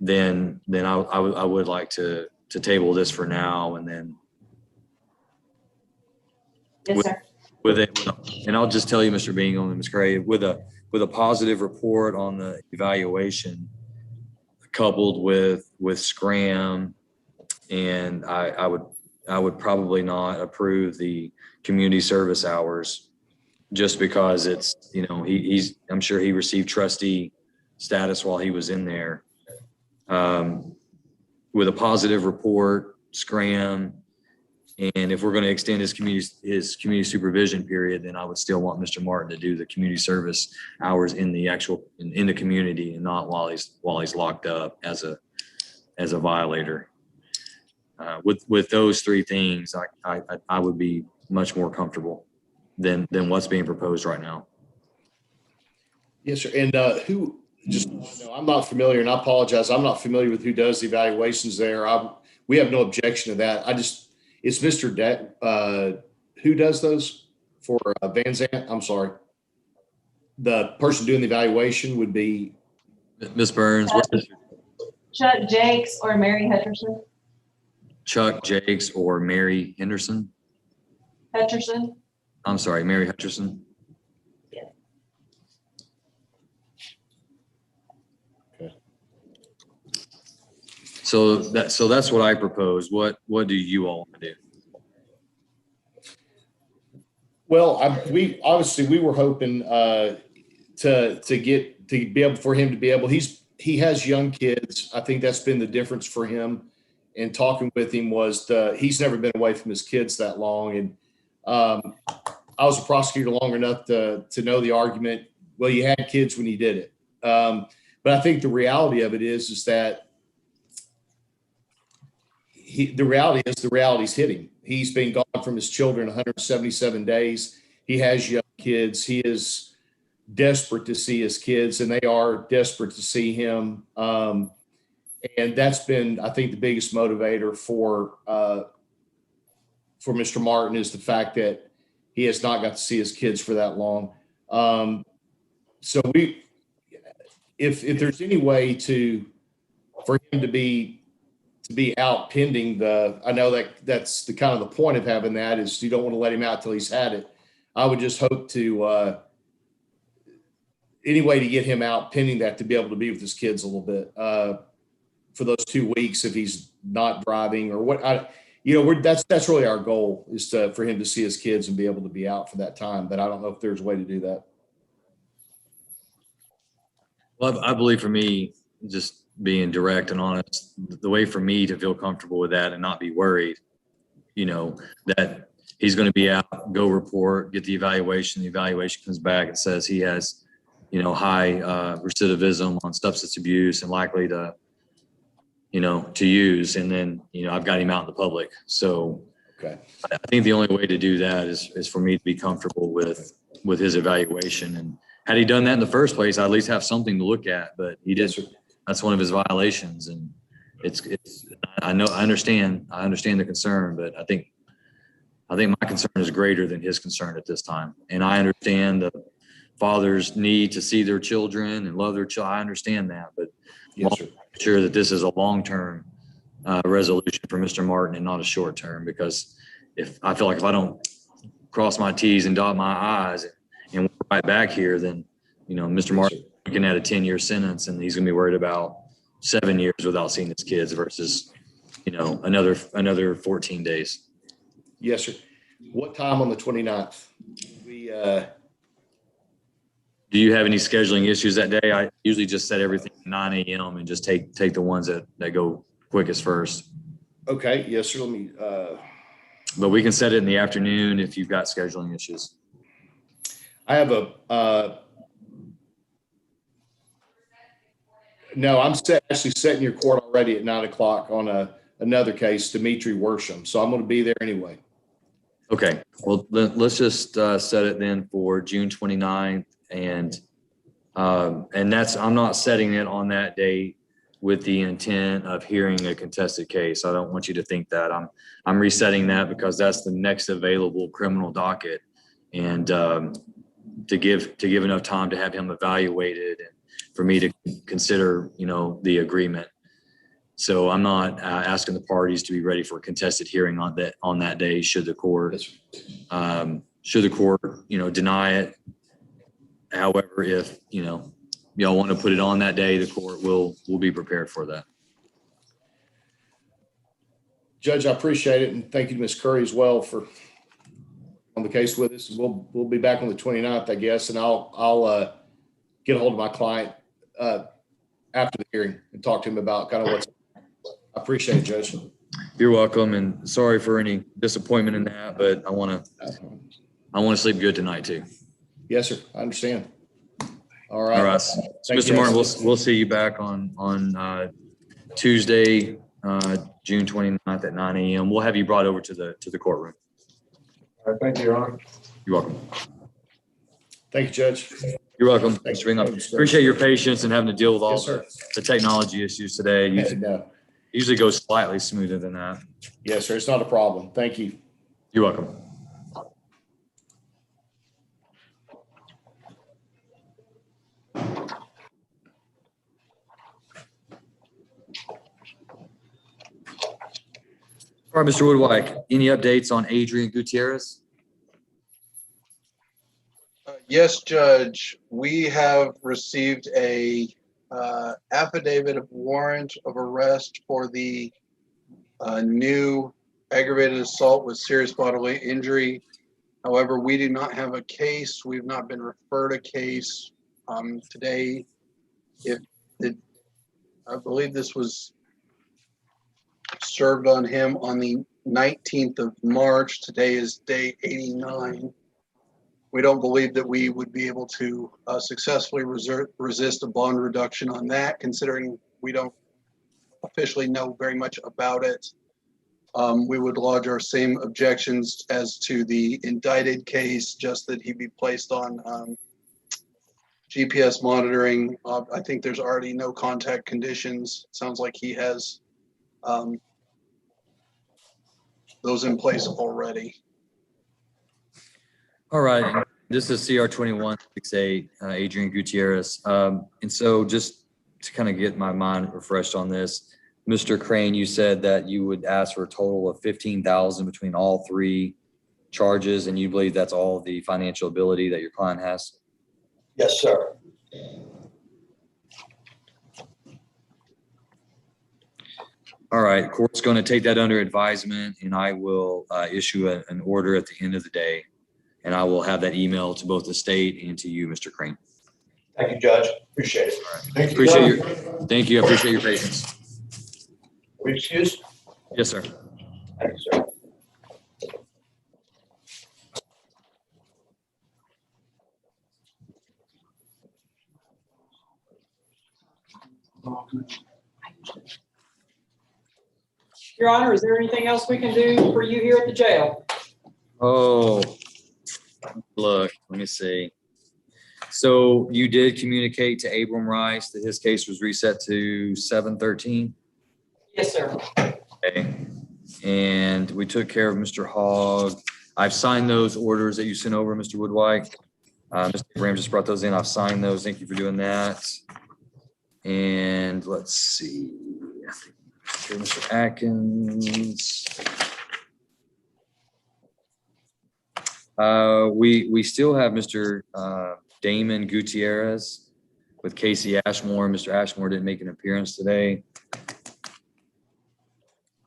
then I would like to table this for now, and then yes, sir. With it, and I'll just tell you, Mr. Bingham and Ms. Curry, with a positive report on the evaluation, coupled with Scram, and I would probably not approve the community service hours, just because it's, I'm sure he received trustee status while he was in there. With a positive report, Scram, And if we're going to extend his community supervision period, then I would still want Mr. Martin to do the community service hours in the community and not while he's locked up as a violator. With those three things, I would be much more comfortable than what's being proposed right now. Yes, sir. And I'm not familiar, and I apologize, I'm not familiar with who does the evaluations there. We have no objection to that. It's Mr. Deck, who does those for Van Zant? I'm sorry. The person doing the evaluation would be Ms. Burns. Chuck Jakes or Mary Hutcherson? Chuck Jakes or Mary Henderson. Hutcherson? I'm sorry, Mary Hutcherson. Yeah. Okay. So that's what I propose. What do you all want to do? Well, we were hoping to be able for him to be able. He has young kids. I think that's been the difference for him. And talking with him was he's never been away from his kids that long. And I was a prosecutor long enough to know the argument. Well, you had kids when you did it. But I think the reality of it is that the reality's hitting. He's been gone from his children 177 days. He has young kids. He is desperate to see his kids, and they are desperate to see him. And that's been, I think, the biggest motivator for Mr. Martin is the fact that he has not got to see his kids for that long. So if there's any way for him to be out pending I know that's the kind of the point of having that is you don't want to let him out till he's had it. I would just hope to any way to get him out pending that to be able to be with his kids a little bit for those 2 weeks if he's not driving or what. That's really our goal is for him to see his kids and be able to be out for that time. But I don't know if there's a way to do that. Well, I believe for me, just being direct and honest, the way for me to feel comfortable with that and not be worried, that he's going to be out, go report, get the evaluation comes back and says he has, high recidivism on substance abuse and likely to use. And then, I've got him out in the public. So okay. I think the only way to do that is for me to be comfortable with his evaluation. And had he done that in the first place, I'd at least have something to look at, but he did. That's one of his violations. And I understand the concern, but I think my concern is greater than his concern at this time. And I understand the fathers need to see their children and love their child. I understand that, but yes, sir. I'm sure that this is a long-term resolution for Mr. Martin and not a short-term, because I feel like if I don't cross my T's and dot my I's and we're right back here, then, Mr. Martin can add a 10-year sentence and he's gonna be worried about 7 years without seeing his kids versus, another 14 days. Yes, sir. What time on the 29th? Do you have any scheduling issues that day? I usually just set everything at 9 a.m. and just take the ones that go quickest first. Okay. Yes, sir. Let me, but we can set it in the afternoon if you've got scheduling issues. I have no, I'm actually setting your court already at 9 o'clock on another case, Dimitri Worsham. So I'm going to be there anyway. Okay. Well, let's just set it then for June 29th. And I'm not setting it on that date with the intent of hearing a contested case. I don't want you to think that. I'm resetting that because that's the next available criminal docket, and to give enough time to have him evaluated and for me to consider, the agreement. So I'm not asking the parties to be ready for a contested hearing on that day. Should the court deny it. However, if, y'all want to put it on that day, the court will be prepared for that. Judge, I appreciate it. And thank you to Ms. Curry as well for on the case with us. We'll be back on the 29th, I guess. And I'll get a hold of my client after the hearing and talk to him about kind of I appreciate it, Judge. You're welcome, and sorry for any disappointment in that, but I want to sleep good tonight too. Yes, sir. I understand. All All right. right. So, Thank Mr. you. Martin, we'll see you back on Tuesday, June 29th at 9 a.m. We'll have you brought over to the courtroom. All right, thank you, Your Honor. You're welcome. Thank you, Judge. You're welcome. Thanks. Thanks for being up. Appreciate your patience and having to deal with all Yes, sir. the technology issues today. No. Usually goes slightly smoother than that. Yes, sir. It's not a problem. Thank you. You're welcome. All right, Mr. Woodwike, any updates on Adrian Gutierrez? Yes, Judge, we have received a affidavit of warrant of arrest for the new aggravated assault with serious bodily injury. However, we do not have a case. We've not been referred a case today. I believe this was served on him on the 19th of March. Today is day 89. We don't believe that we would be able to successfully resist a bond reduction on that, considering we don't officially know very much about it. We would lodge our same objections as to the indicted case, just that he be placed on GPS monitoring. I think there's already no contact conditions. Sounds like he has those in place already. All right, this is CR 2168, Adrian Gutierrez. And so just to kind of get my mind refreshed on this, Mr. Crane, you said that you would ask for a total of $15,000 between all three charges, and you believe that's all the financial ability that your client has? Yes, sir. All right, court's going to take that under advisement, and I will issue an order at the end of the day, and I will have that email to both the state and to you, Mr. Crane. Thank you, Judge. Appreciate it. Thank you, Appreciate Judge. thank you. I appreciate your patience. We excused? Yes, sir. Thank you, sir. Your Honor, is there anything else we can do for you here at the jail? Oh, look, let me see. So you did communicate to Abram Rice that his case was reset to 7/13? Yes, sir. Okay. And we took care of Mr. Hogg. I've signed those orders that you sent over, Mr. Woodwike. Mr. Abraham just brought those in. I've signed those. Thank you for doing that. And let's see. Okay, Mr. Atkins. We still have Mr. Damon Gutierrez with Casey Ashmore. Mr. Ashmore didn't make an appearance today.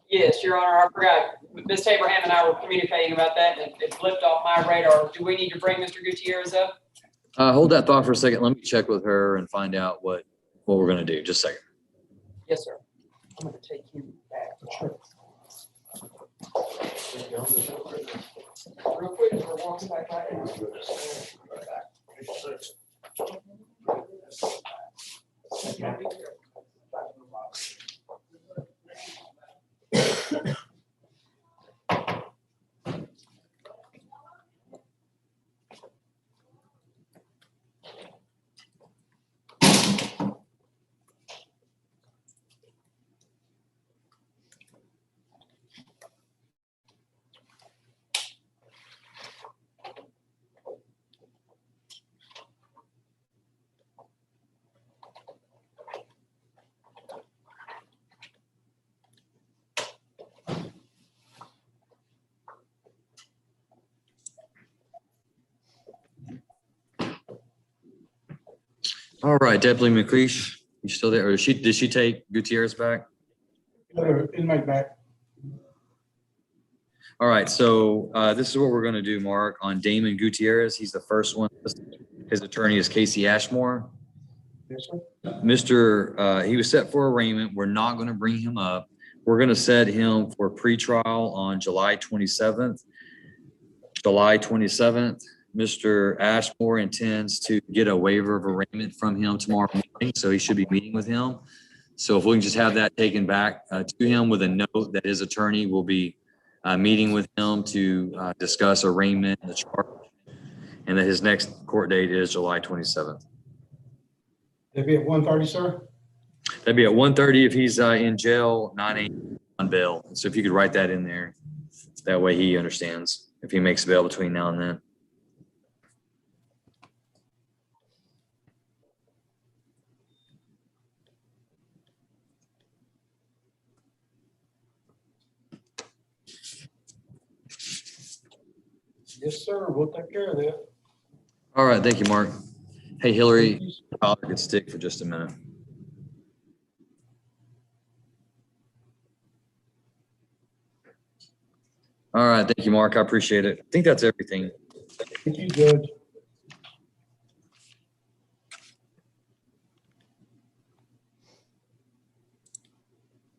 Yes, Your Honor, I forgot. Ms. Abraham and I were communicating about that, and it flipped off my radar. Do we need to bring Mr. Gutierrez up? Hold that thought for a second. Let me check with her and find out what we're going to do. Just a second. Yes, sir. I'm going to take you back. Real quick, we're walking back right now. All right, Deputy McCreesh, you still there? Or did she take Gutierrez back? Inmate back. All right, so this is what we're going to do, Mark, on Damon Gutierrez. He's the first one. His attorney is Casey Ashmore. Yes, sir. He was set for arraignment. We're not going to bring him up. We're going to set him for pretrial on July 27th. July 27th, Mr. Ashmore intends to get a waiver of arraignment from him tomorrow morning, so he should be meeting with him. So if we can just have that taken back to him with a note that his attorney will be meeting with him to discuss arraignment and the charge, and that his next court date is July 27th. It'd be at 1:30, sir? That'd be at 1:30 if he's in jail, 9 a.m. on bail. So if you could write that in there, that way he understands if he makes bail between now and then. Yes, sir. We'll take care of that. All right, thank you, Mark. Hey, Hillary, I'll get stick for just a minute. All right, thank you, Mark. I appreciate it. I think that's everything. Thank you, Judge.